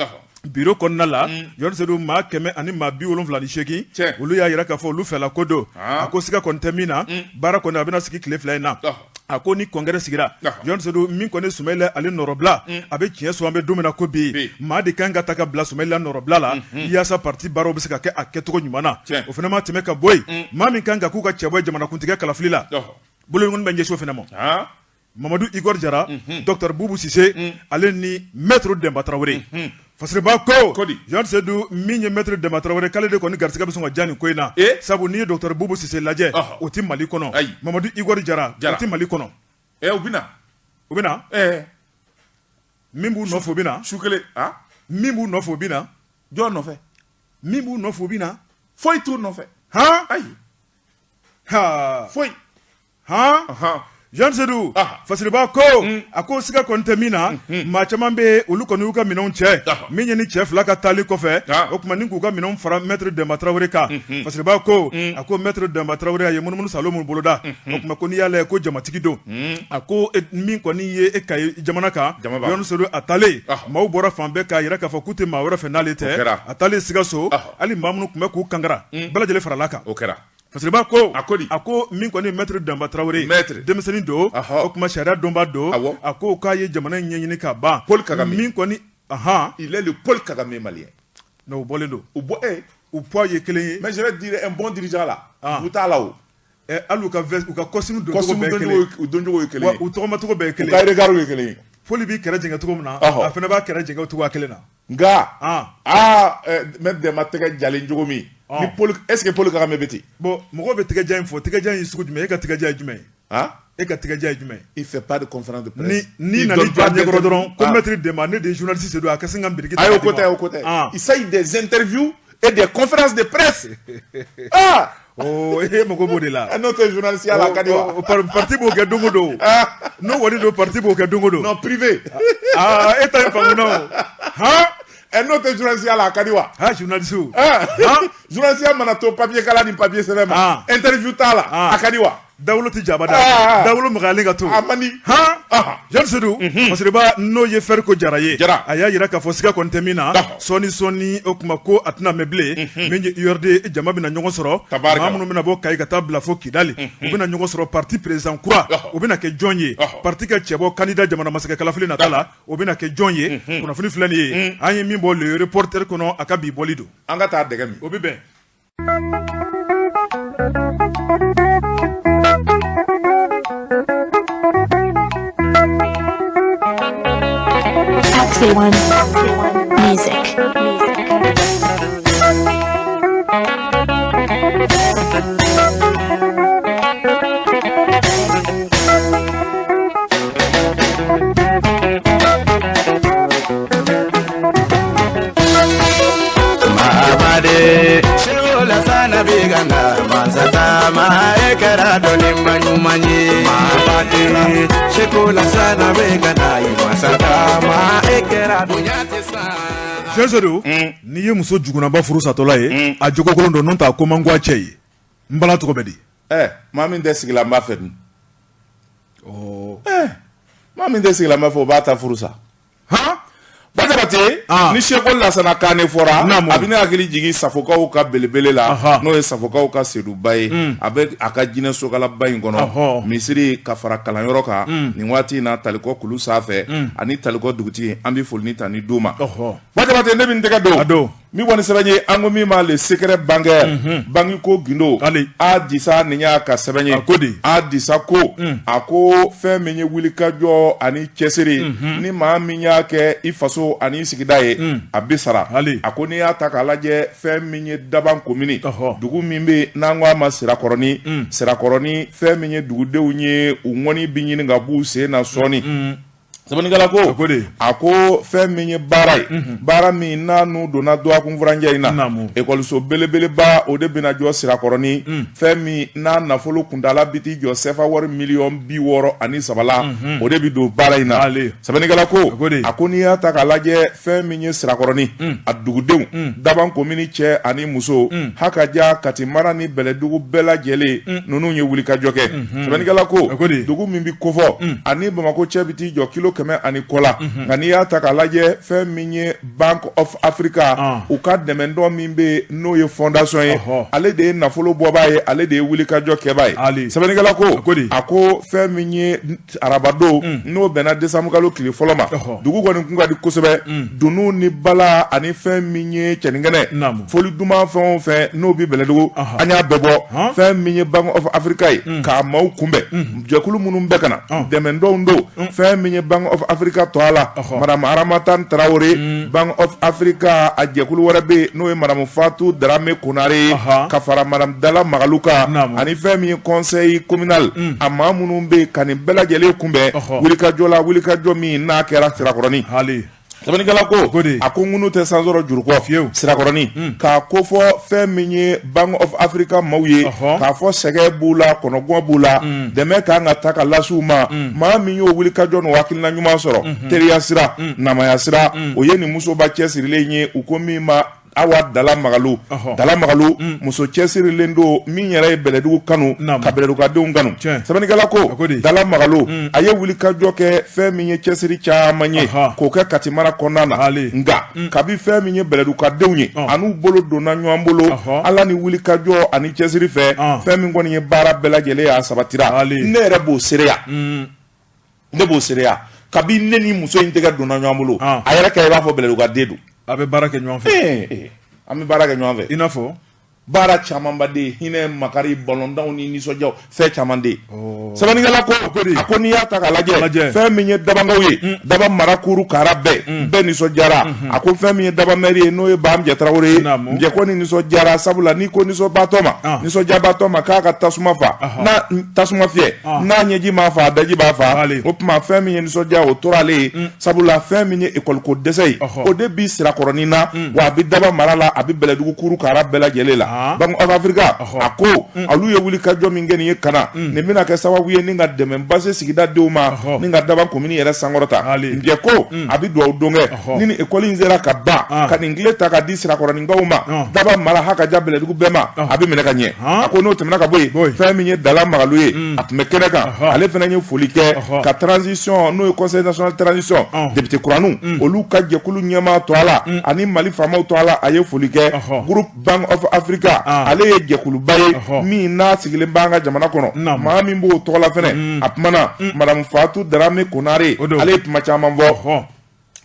bureau kɔnɔna la Georges Sero maa 100 ani maa 78 olu y'a yira k'a fɔ olu fɛla ko don a ko siga kɔni tɛ min na baara kɔni a bɛna sigi tile 2 in na a ko ni congrès sigira Georges Sero min kɔni Sumayila ale nɔrɔbila a bɛ tiɲɛ so an bɛ don min na ko bi maa de kan ka ta ka bila Sumayila nɔrɔbila la yaasa parti baaraw bɛ se ka kɛ a kɛcogo ɲuman na o fana ma tɛmɛ ka bɔ yen maa min kan ka k'u ka cɛbɔ jamanakuntigi kalafili la boloɲɔgɔnnin bɛ ɲɛsin o fana ma Mamadu Igor Jara Dr Boubou Cissé ale ni maître Demba Traoré fasiriba ko Georges Sero min ye maître Demba Traoré k'ale de kɔni garisɛgɛ bɛ sɔn ka diya nin ko in na sabu n'i ye Dr Boubou Cissé lajɛ o tɛ Mali kɔnɔ Mamadu Igor Jara o tɛ Mali kɔnɔ u bɛna min b'u nɔfɛ o bɛ na su kelen min b'u nɔfɛ o bɛ na jɔn nɔfɛ min b'u nɔfɛ o bɛ na foyi t'u nɔfɛ ayi foyi Georges Sero fasiriba ko a ko siga kɔni tɛ min na maa caman bɛ olu kɔni y'u ka minɛnw cɛ min ye ni cɛ fila ka taali kɔfɛ o tuma ni k'u ka minɛnw fara maître Demba Traoré kan fasiriba ko a ko maître Demba Traoré a ye munumunu salo minnu boloda o tuma ko n'i y'a lajɛ ko jamatigi don a ko min kɔni ye ka ye jamana kan Georges Sero a taalen maaw bɔra fan bɛɛ k'a yira k'a fɔ k'u tɛ maa wɛrɛ fɛ n'ale tɛ a taalen Sikaso hali maa minnu tun bɛ k'u kankara bɛɛ lajɛlen farala kan fasiriba ko a ko min kɔni maître Demba Traoré denmisɛnnin don o tuma sariya dɔnbaa don a ko k'a ye jamana in ɲɛɲini ka ban Paul Kagame min kɔni il est le Paul Kagame malien non u bɔlen don u poids ye kelen ye mais je vais dire un bon dirigeant là u t'a la o hali u ka costume doncogo bɛɛ ye kelen u doncogo ye kelen u tɔgɔmacogo bɛɛ ye kelen u ka regard ye kelen foli b'i kɛrɛ jɛngɛ cogo min na a fana b'a kɛrɛ jɛngɛ o cogoya kelen na nka mɛ Demba tɛgɛ jalen cogo min ni Paul est-ce que Paul Kagame bɛ ten bon mɔgɔw bɛ tɛgɛjan in fɔ tɛgɛjan in sugu jumɛn e ka tɛgɛjan ye jumɛn e ka tɛgɛjan ye jumɛn il fait pas de conférence de presse ni nali jɔ a ɲɛkɔrɔ dɔrɔn ko maître Demba ne de journaliste don a ka se ka biriki ta o côté il s'agit des interviews et des conférences de presse e mago b'o de la n'o tɛ journaliste ya la a ka di wa parti b'o kɛ don o don n'o wari don parti b'o kɛ don o don non privé e ta in faamu na o n'o tɛ journaliste ya la a ka di wa journaliste journaliste ya mana to papier kala ni papier sɛbɛn ma interview t'a la a ka di wa Dawulo ti jabada Dawulo magali ka to amani Jean Sedou parce que ba no ye fer ko jaraye aya yira ka fo sika kontemina soni o kuma ko atna meble menje URD jama bina nyongo soro mamunu bina bo kay ka tabla fo Kidali o bina nyongo soro parti président croix o bina ke jonye parti ka chebo candidat jamana masaka kala fili natala o bina ke jonye kuna fili flani ye anye min bo le reporter kono akabi bolido anga ta dega mi o bi ben Taxi One Music. Sana bigana mazata ma ekara doni manyumanyi mabati shekula sana bigana mazata ma ekara dunyate sa Jesudo ni ye muso juguna ba furu satola ye a jogo kolon do non ta ko mangwa chei mbala to ko bedi mami ndesigila mafed mami ndesigila mafo ba ta furu sa Batabate ni shekol la sana kane fora abine akili jigi safokaw ka belebele la no ye safokaw ka sedu baye abe aka jine sokala bayin kono misiri ka fara kalan yoro ka ni wati na taliko kulu safe ani taliko duguti ambi folni tani duma Batabate ne bin tega do mi woni sebanye ango mi ma le secret bancaire bangi ko gindo a disa ninya ka sebanye a disa ko ako fe menye wilika jo ani chesiri ni ma minya ke ifaso ani sigidaye abisara ako ni ata kalaje fe menye daban komini dugu mimbe nangwa ma sirakoroni fe menye dugu deunye ungoni binyini ngabu se na soni Sabanigala ko ako fe menye barai bara mi nanu dona do akun franja ina ekol so belebele ba o de bina jo sirakoroni fe mi na nafolo kundala biti jo sefa war million bi woro ani sabala o de bi do bara ina Sabanigala ko ako ni ata kalaje fe menye sirakoroni adugudew daban komini che ani muso hakaja katimara ni beledugu bela jele nunu nye wulika joke Sabanigala ko dugu mimbi kofo ani bamako che biti jo kilo keme ani kola ngani ya takalaje fe minye Bank of Africa uka demendo mimbe no ye fondation ye ale de nafolo boba ye ale de wulika joke baye Sabanigala ko ako fe minye arabado no bena desamukalo kili foloma dugu ko ni kunga di kosebe dunu ni bala ani fe minye cheningene foli duma fe no bi beledugo anya bebo fe minye Bank of Africa ka mau kumbe jekulu munum bekana demendo ndo fe minye Bank of Africa toala Madame Aramatan Traoré Bank of Africa a jekulu warabe no e Madame Fatou Drame Konare kafara Madame Dala Magaluka ani femi conseil communal ama munumbe kanibela jele kumbe wulika jomi na kera sirakoroni Sabanigala ko akungunu te sanzoro jurko sirakoroni ka kofo fe minye Bank of Africa mauye ka fo sege bula kono gwa bula deme ka ngata ka lasuma ma minyo wulika jono wakilina nyuma soro teriya sira namaya sira oye ni muso ba chesirile nye ukomi ma awa dala magalu muso chesiri lendo minyere beledu kanu ka beledu ka deun kanu Sabanigala ko dala magalu aye wulika joke fe minye chesiri cha manye ko ke katimara konana nga kabi fe minye beledu ka deunye anu bolo dona nyambolo ala ni wulika jo ani chesiri fe mingoni ye bara bela jele ya sabatira ne rebo sereya ndebo sereya kabi neni muso intega dona nyambolo ayere ka eba fo beledu ka dedu abe barake nywanfe ami barake nywanfe inafo bara chamamba de hine makari bolondaw ni nisojaw fe chamande Sabanigala ko akoni ya takalaje fe minye dabangaw ye daba marakuru karabe be nisojara akon fe minye daba meri no e bam je Traoré je ko ni nisojara sabula ni ko niso batoma nisoja batoma kaka tasuma fa na tasuma fie na nyeji ma fa daji ba fa opma fe minye nisoja o torale sabula fe minye ekol ko desey o de bi sirakoroni na wa bi daba marala abi beledugu kuru karabe la jelela Bank of Africa ako alu ye wuli ka jɔ min kɛ nin ye kana nin bɛna kɛ sababu ye ni ka dɛmɛba se sigida denw ma ni ka daba komini yɛrɛ sankɔrɔta njɛ ko a bɛ dugawu don kɛ ni ekɔli in sera ka ban ka nin tile ta ka di sirakɔrɔninkaw ma daba mara hakaja bɛlɛdugu bɛɛ ma a bɛ minɛ ka ɲɛ a ko n'o tɛmɛna ka bɔ yen fɛn min ye dala magalu ye a tun bɛ kɛnɛ kan ale fana ye foli kɛ ka transition n'o ye conseil national transition député kuranu olu ka jɛkulu ɲɛmaa to a la ani Mali faamaw to a la a ye foli kɛ groupe Bank of Africa ale ye jɛkuluba ye min n'a sigilen b'an ka jamana kɔnɔ maa min b'o tɔgɔ la fɛnɛ a kumana Madame Fatou Darame Konare ale ye kuma caman fɔ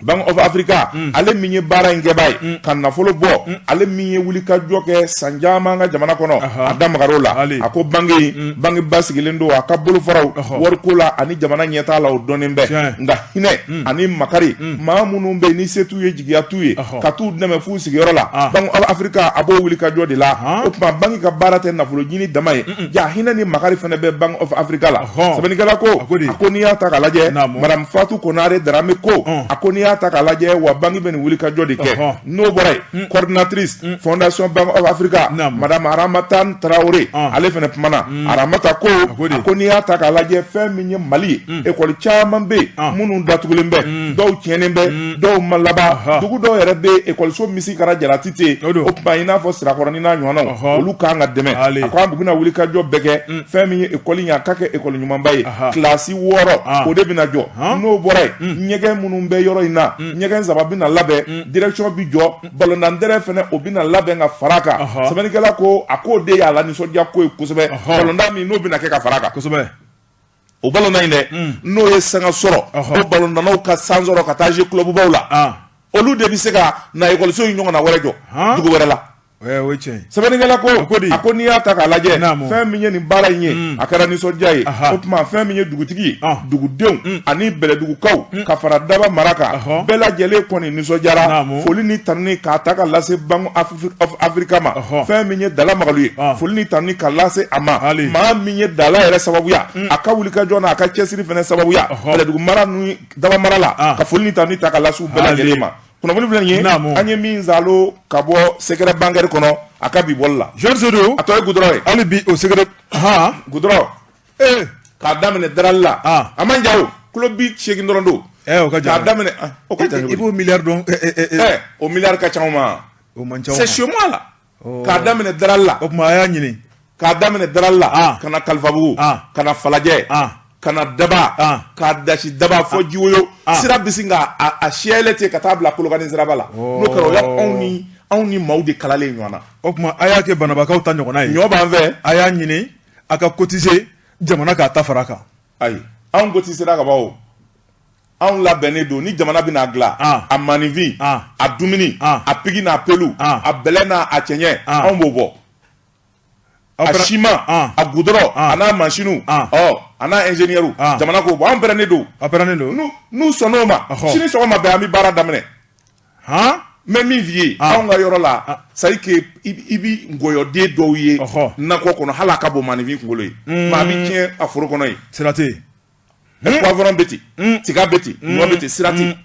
Bank of Africa ale min ye baara in kɛbaa ye ka nafolo bɔ ale min ye wuli ka jɔ kɛ san caman ka jamana kɔnɔ a da magar'o la a ko banque ba sigilen don a ka bolofaraw wariko la ani jamana ɲɛtaa la o dɔnnen bɛ nka hinɛ ani makari maa minnu bɛ ni se t'u ye jigiya t'u ye ka t'u dɛmɛ f'u sigiyɔrɔ la Bank of Africa a b'o wuli ka jɔ de la o tuma banque ka baara tɛ nafolo ɲini dama ye ja hinɛ ni makari fana bɛ Bank of Africa la sɛbɛnnikɛla ko a ko n'i y'a ta k'a lajɛ Madame Fatou Konare Darame ko a ko n'i y'a ta k'a lajɛ wa banque bɛ nin wuli ka jɔ de kɛ n'o bɔra yen coordinatrice Fondation Bank of Africa Madame Aramatan Traoré ale fana kumana Aramata ko a ko n'i y'a ta k'a lajɛ fɛn min ye Mali ye école caman bɛ yen minnu datugulen bɛ dɔw tiɲɛnen bɛ dɔw ma laban dugu dɔw yɛrɛ bɛ écoleso misi kara jalati tɛ o tuma i n'a fɔ sirakɔrɔni n'a ɲɔgɔnnaw olu kan ka dɛmɛ a ko an bɛna wuli ka jɔ bɛɛ kɛ fɛn min ye école in a ka kɛ école ɲumanba ye kilasi 6 o de bɛna jɔ n'o bɔra yen ɲɛgɛn minnu bɛ yɔrɔ in na ɲɛgɛn saba bɛna labɛn direction bi jɔ ballondandɛrɛ fɛnɛ o bɛna labɛn ka fara kan sɛbɛnnikɛla ko a k'o de y'a la nisɔndiya ko ye kosɛbɛ ballonda min n'o bɛna kɛ ka fara kan kosɛbɛ o ballonda in dɛ n'o ye sanga sɔrɔ o ballondanaw ka san sɔrɔ ka taa jouer clubbaw la olu de bɛ se ka na écoliso in ɲɔgɔnna wɛrɛ jɔ dugu wɛrɛ la sɛbɛnnikɛla ko a ko n'i y'a ta k'a lajɛ fɛn min ye nin baara in ye a kɛra nisɔndiya ye o tuma fɛn min ye dugutigi ye dugudenw ani bɛlɛdugukaw ka fara daba mara kan bɛɛ lajɛlen kɔni nisɔndiyara foli ni tanuni k'a ta ka lase Bank of Africa ma fɛn min ye dala magalu ye foli ni tanuni ka lase a ma maa min ye dala yɛrɛ sababuya a ka wuli ka jɔ n'a ka cɛsiri fɛnɛ sababuya bɛlɛdugu mara ni daba mara la ka foli ni tanuni ta ka lase u bɛɛ lajɛlen ma kunnafoni filɛ nin ye an ye min zalo ka bɔ secret bancaire kɔnɔ a ka bi bɔli la Georges Seydou a tɔ ye goudron ye hali bi o secret goudron k'a daminɛ darali la a man ja o kilo 80 dɔrɔn don o ka ja k'a daminɛ o ka ja i b'o milliard dɔn o milliard ka ca o ma o man ca o ma c'est chez moi là k'a daminɛ darali la o tuma a y'a ɲini k'a daminɛ darali la ka na Kalifabugu ka na Falajɛ kana daba k'a dasi daba fɔ jiwoyo sira bɛ sin ka a siyɛlɛ ten ka taa bila Kolokani siraba la n'o kɛra o y' anw ni maaw de kalalen ɲɔgɔn na o tuma a y'a kɛ banabakaw ta ɲɔgɔnna ye ɲɔ b'an fɛ a y'a ɲini a ka cotiser jamana k'a ta fara kan ayi anw cotisera ka ban o anw labɛnnen don ni jamana bɛna dilan a maninfin a dumuni a pigi n'a pelu a bɛlɛ n'a a cɛɲɛ anw b'o bɔ a ciment a goudron a n'a machine a n'a ingénieur jamana ko bon an pɛrɛnnen don n'u sɔnn'o ma sini sɔgɔma bɛɛ an bɛ baara daminɛ mais min f'i ye anw ka yɔrɔ la c'est à dire que i bi ngɔyɔden dɔw ye nakɔ kɔnɔ hali a ka bon maninfin kunkolo ye mais a bɛ tiɲɛ a foro kɔnɔ yen sira tɛ yen poivron bɛ ten tiga bɛ ten ɲɔ bɛ ten sira tɛ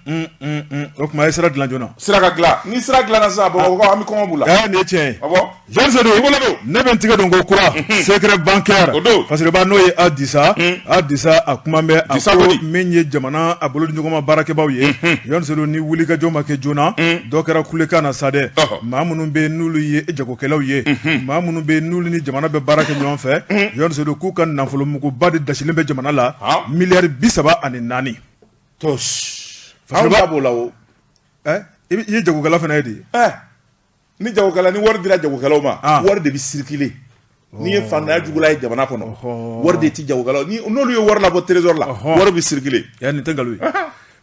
o tuma a ye sira dilan joona sira ka dilan ni sira dilanna sisan bamakɔkaw an bɛ kɔngɔ b'u la nin ye tiɲɛ ye Georges Seydou i bolo don ne bɛ n tigɛ don ko kura secret bancaire parce que n'o ye Adisa a kuma bɛ a ko min ye jamana a bolo di ɲɔgɔn ma baarakɛbaaw ye Georges Seydou ni wulikajɔ ma kɛ joona dɔ kɛra kulekan na sa dɛ maa minnu bɛ yen n'olu ye jagokɛlaw ye maa minnu bɛ yen n'olu ni jamana bɛ baara kɛ ɲɔgɔn fɛ Georges Seydou k'u ka nafolomuguba de dasilen bɛ jamana la miliyari 34 anw ta b'o la o i ye jagokɛla fana ye de ni jagokɛla ni wari dira jagokɛlaw ma wari de bɛ circuler n'i ye fantanya jugula ye jamana kɔnɔ wari de ti jagokɛlaw n'olu ye wari labɔ trésor la wari bɛ circuler nin tɛ nkalon ye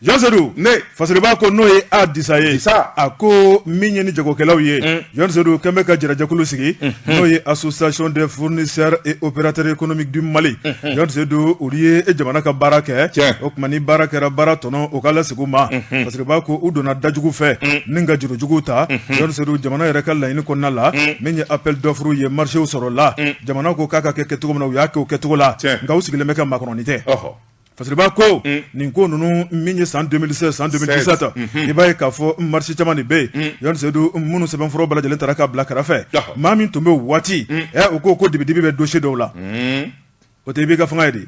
Georges Seydou ne Fasiriba ko n'o ye Adisa ye a ko min ye ni jagokɛlaw ye Georges Seydou kɛn bɛ ka jɛrɛjɛkulu sigi n'o ye association des fournisseurs et opérateurs économiques du Mali Georges Seydou olu ye jamana ka baara kɛ o tuma ni baara kɛra baara tɔnɔ o ka lasegin u ma Fasiriba ko u donna dajugu fɛ ni ka jurujugu ta Georges Seydou jamana yɛrɛ ka laɲini kɔnɔna la min ye appel d'offre ye marché sɔrɔ la jamana ko k'a ka kɛ kɛcogo min na u y'a kɛ o kɛcogo la nka u sigilen bɛ ka makɔnɔni tɛ fasiriba ko nin ko nunu min ye san 2016 san 2017 i b'a ye k'a fɔ marché caman de bɛ yen yani sedu minnu sɛbɛnfuraw bɛɛ lajɛlen taara k'a bila kɛrɛfɛ maa min tun bɛ waati u ko dibi-dibi bɛ dossier dɔw la o tɛ i b'i ka fanga ye de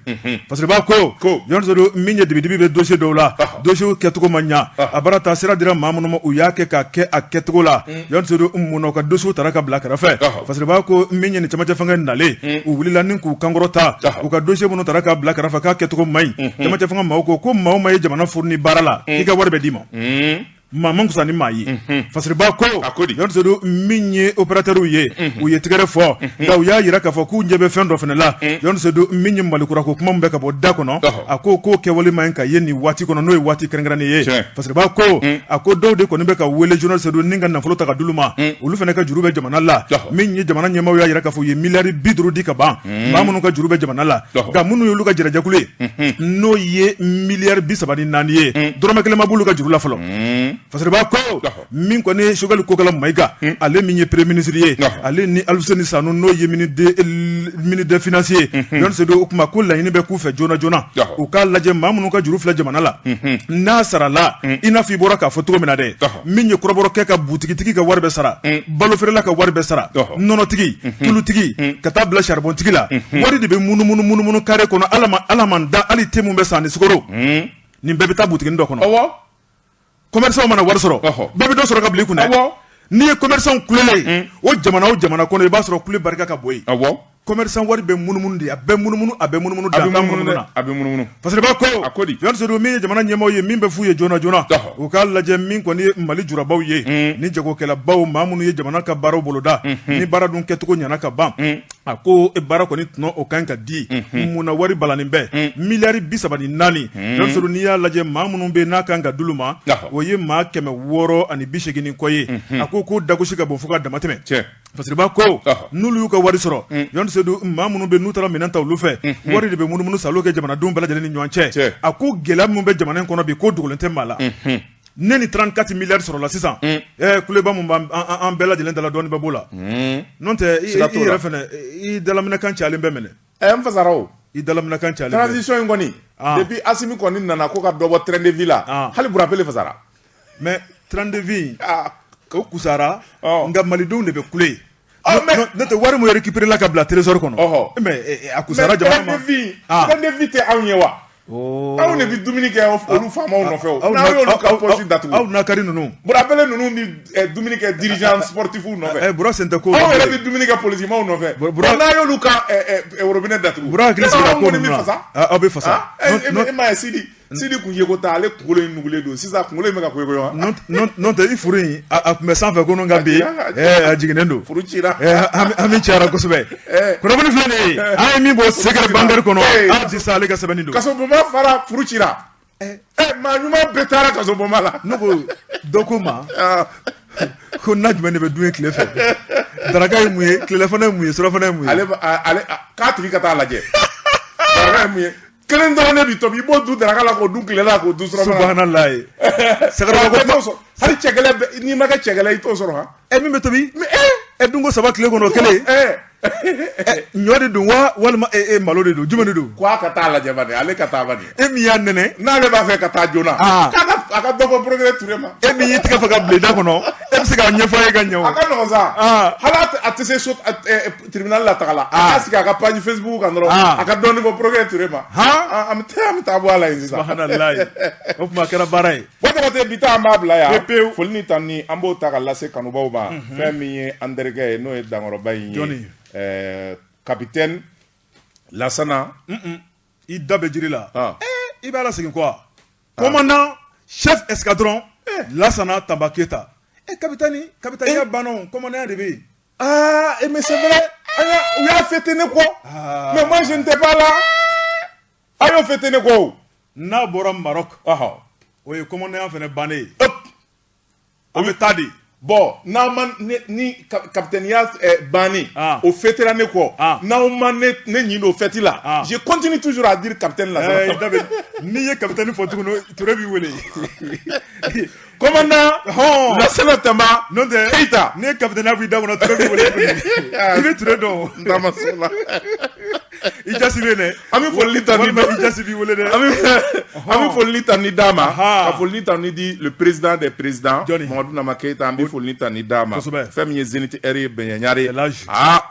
fasiriba ko yani sedu min ye dibi-dibi bɛ dossier dɔw la dossier kɛcogo ma ɲa a baara ta sira dira maa minnu ma u y'a kɛ k'a kɛ a kɛcogo la yani sedu munna u ka dossier taara ka bila kɛrɛfɛ fasiriba ko min ye nin camancɛ fanga nalen u wulila ni k'u kankɔrɔ ta u ka dossier minnu taara ka bila kɛrɛfɛ k'a kɛcogo man ɲi camancɛ fanga maaw ko maa o maa ye jamana furu ni baara la i ka wari bɛ d'i ma maa man kusa ni maa ye fasiriba ko yani sedu min ye opérateurs ye u ye tigɛrɛ fɔ nka u y'a yira k'a fɔ k'u ɲɛ bɛ fɛn dɔ fana la yani sedu min ye malikura ko kuma min bɛ ka bɔ da kɔnɔ a ko k'o kɛwale man ɲi ka ye nin waati kɔnɔ n'o ye waati kɛrɛnkɛrɛnnen ye fasiriba ko a ko dɔw de kɔni bɛ ka wele yani sedu ni ka nafolo ta ka d'olu ma olu fana ka juru bɛ jamana la min ye jamana ɲɛmaaw y'a yira k'a fɔ u ye miliyari 50 di ka ban maa minnu ka juru bɛ jamana la nka minnu y'olu ka jɛrɛjɛkulu ye n'o ye miliyari 34 ye dɔrɔmɛ kelen ma b'olu ka juru la fɔlɔ fasiriba ko min kɔni ye Choguel Kokala Mayiga ale min ye premier ministre ye ale ni Alfuseni Sanu n'o ye ministre des finances ye yani sedu o kuma ko laɲini bɛ k'u fɛ joona joona u k'a lajɛ maa minnu ka juru filɛ jamana la n'a sarala i n'a fɔ i bɔra k'a fɔ cogo min na dɛ min ye kɔrɔbɔrɔkɛ ka butigitigi ka wari bɛ sara balo feerela ka wari bɛ sara nɔnɔtigi tulutigi ka taa bila charbon tigi la wari de bɛ munumunu carré kɔnɔ ala man da hali te mun bɛ san ni sukaro nin bɛɛ bɛ taa butiginin dɔ kɔnɔ commerçant mana wari sɔrɔ bɛɛ bɛ dɔ sɔrɔ ka bila i kun dɛ n'i ye commerçant kulele ye o jamana kɔnɔ i b'a sɔrɔ kule barika ka bon yen commerçant wari bɛ munumunu de a bɛ munumunu fasiriba ko yani sedu min ye jamana ɲɛmaaw ye min bɛ f'u ye joona joona u k'a lajɛ min kɔni ye Mali jurabaw ye ni jagokɛlabaw maa minnu ye jamana ka baaraw boloda ni baara dun kɛcogo ɲana ka ban a ko baara kɔni tɔnɔ o kan ka di munna wari balanin bɛɛ miliyari 34 yani sedu n'i y'a lajɛ maa minnu bɛ n'a kan ka d'olu ma o ye maa 680 kɔ ye a ko k'o dagosi ka bon fo ka dama tɛmɛ fasiriba ko n'olu y'u ka wari sɔrɔ yani sedu maa minnu bɛ n'u taara minɛn ta olu fɛ wari de bɛ munumunu salo kɛ jamanadenw bɛɛ lajɛlen ni ɲɔgɔn cɛ a ko gɛlɛya min bɛ jamana in kɔnɔ bi ko dogolen tɛ maa la ne ni 34 miliyari sɔrɔla sisan kuleba mun b'an bɛɛ lajɛlen dala dɔɔnin bɛ b'o la n'o tɛ i yɛrɛ fɛnɛ i dalaminɛkan cayalen bɛ minɛ n fasara o i dalaminɛkan cayalen transition in kɔni depuis Assimi kɔni nana ko ka dɔ bɔ train de vie la hali Burapele fasara mais train de vie o kusara nka malidenw de bɛ kule ne tɛ wari mu récupérer la ka bila trésor kɔnɔ mais a kusara jamana ma train de vie tɛ anw ye wa aw de bɛ dumuni kɛ olu faamaw nɔfɛ o n'a y'olu ka poche datugu aw n'a kari ninnu Burapele ninnu bɛ dumuni kɛ dirigeant sportif nɔfɛ Bura sen tɛ ko aw yɛrɛ bɛ dumuni kɛ polisimaw nɔfɛ n'a y'olu ka robinet datugu Bura hakili sigira ko ninnu na aw bɛ fasa e ma ye Sidi kun ye ko ta ale kunkolo in nugulen don sisan kunkolo in bɛ ka koyokoyo wa n'o tɛ i furu in a tun bɛ sanfɛ ko ka bi a jiginnen don furu cira hami cayara kosɛbɛ kunnafoni filɛ nin ye an ye min bɔ secret bancaire kɔnɔ an ti sa ale ka sɛbɛnni don kasobonba fara furu cira maa ɲuman bɛɛ taara kasobonba la ne ko dɔ ko ma ko na jumɛn de bɛ dun ye tile fɛ daraka ye mun ye tilelafana ye mun ye surafana ye mun ye ale k'a tigi ka taa lajɛ daraka ye mun ye kelen dɔrɔn ne bi tobi i b'o dun daraka la k'o dun tile la k'o dun surafana subhanallahi hali cɛkɛlɛ n'i ma kɛ cɛkɛlɛ i t'o sɔrɔ ha min bɛ tobi dunko 3 tile kɔnɔ kelen ɲɔ de don wa walima malo de don jumɛn de don k'a ka taa lajɛ bani ale ka taa bani e min y'a nɛnɛ n'ale b'a fɛ ka taa joona a ka dɔ fɔ Progrès Touré ma e min y'i tigɛ fɛ ka bila da kɔnɔ e bɛ se k'a ɲɛfɔ a ye ka ɲɛ o a ka nɔgɔn sa hali a tɛ se tribunal la taga la a ka sigi a ka page Facebook kan dɔrɔn a ka dɔɔnin fɔ Progrès Touré ma an bɛ taa bɔ a la yen sisan subhanallahi o tuma a kɛra baara ye o tɔgɔ bi taa an b'a bila yan foli ni tanni an b'o ta ka lase kanubaw ma fɛn min ye an terikɛ ye n'o ye Dankɔrɔba in ye capitaine Lassana i da bɛ jiri la i b'a lasegin quoi commandant chef escadron Lassana Tamba Keita capitaine ya banna o commandant de bɛ yen mais c'est vrai u y'a fêté ne kɔ mais moi je n'étais pas là a y'o fêté ne kɔ n'a bɔra Maroc o ye commandant fana bannen ye o bɛ taa de bon n'aw ma ni capitaine y'a banni o fêtera ne kɔ n'aw ma ne ɲin o fêti la je continue toujours à dire capitaine Lassana n'i ye capitaine fɔ tuguni Touré b'i wele commandant Lassana Tamba Keita n'i ye capitaine ya fɔ i da kɔnɔ Touré b'i wele i bɛ Touré dɔn Ijasi bene. Ami folli tani Ijasi bi wole de. Ami folli tani dama. A folli tani di le président des présidents. Mamadou Nama Keita ambi folli tani dama. Fem ye Zenith eri benyanyare.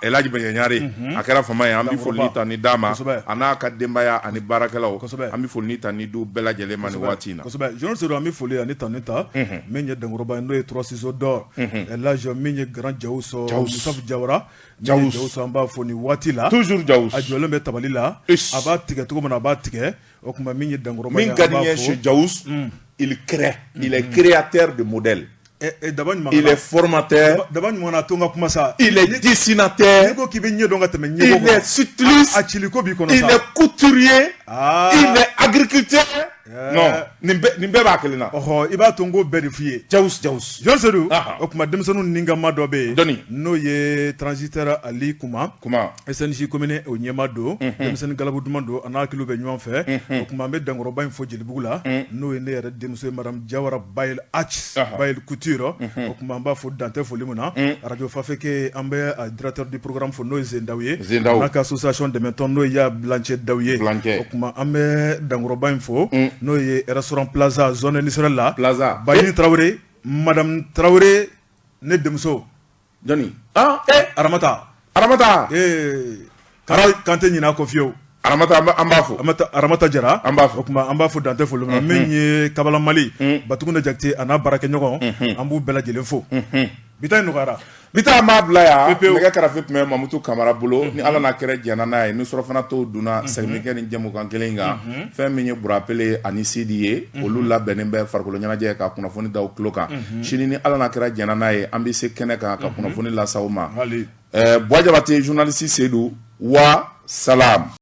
Elage benyanyare. Akara fama ya ambi folli tani dama. Ana ka dembaya ani barakelaw. Ambi folli tani du bela jele mani watina. Je sais ami folli ani tanita. Menye dengoroba ndo e 3 ciseaux d'or. Elage menye grand Jawuso Moussa Diawara. Jawuso amba foni watila. Toujours Jawus. Ajole me tabalila. Aba tige to mana ba tige. Okuma menye dengoroba. Min gagnien chez Jawus. Il crée. Il est créateur de modèles. Il est formateur. Il est dessinateur. Il est styliste. Il est couturier. Il est agriculteur. Non, nimbe ba kelina. Iba tongo verifier. Jawus. Jonseru. Okuma demsonu ninga madobe. Doni. No ye transitaire Ali Kuma. SNJ commune o Nyemado. Demsenu galabu dumando anakilu be nywan fe. Okuma me dangoroba info jelibugula. No ne yere demse madame Jawara Bayel H. Bayel Couture. Okuma mba fo dante fo limuna. Radio Fafeke ambe directeur du programme fo no Zendawiye. Naka association de menton no ya Blanche Dawiye. Okuma ambe dangoroba info. No ye restaurant Plaza zone Nisrella Plaza Bayini Traoré Madame Traoré ne demso Johnny Aramata Kante nyina ko fio Aramata Jara okuma ambafo dante fo luma menye Kabala Mali batukuna jakti ana barake nyogon ambu bela jelen fo bitay nugara bita ma bla ya mega karafe pme mamutu Kamara bolo ni ala na kere jana na ye ni soro fana to duna segmeke ni jemu kan kelenga fem menye burapele ani CDA olu la benembe farkolo nyana je ka kuna foni daw kloka chini ni ala na kere jana na ye ambise kene ka kuna foni la sauma boajabate journaliste Seydou wa salam.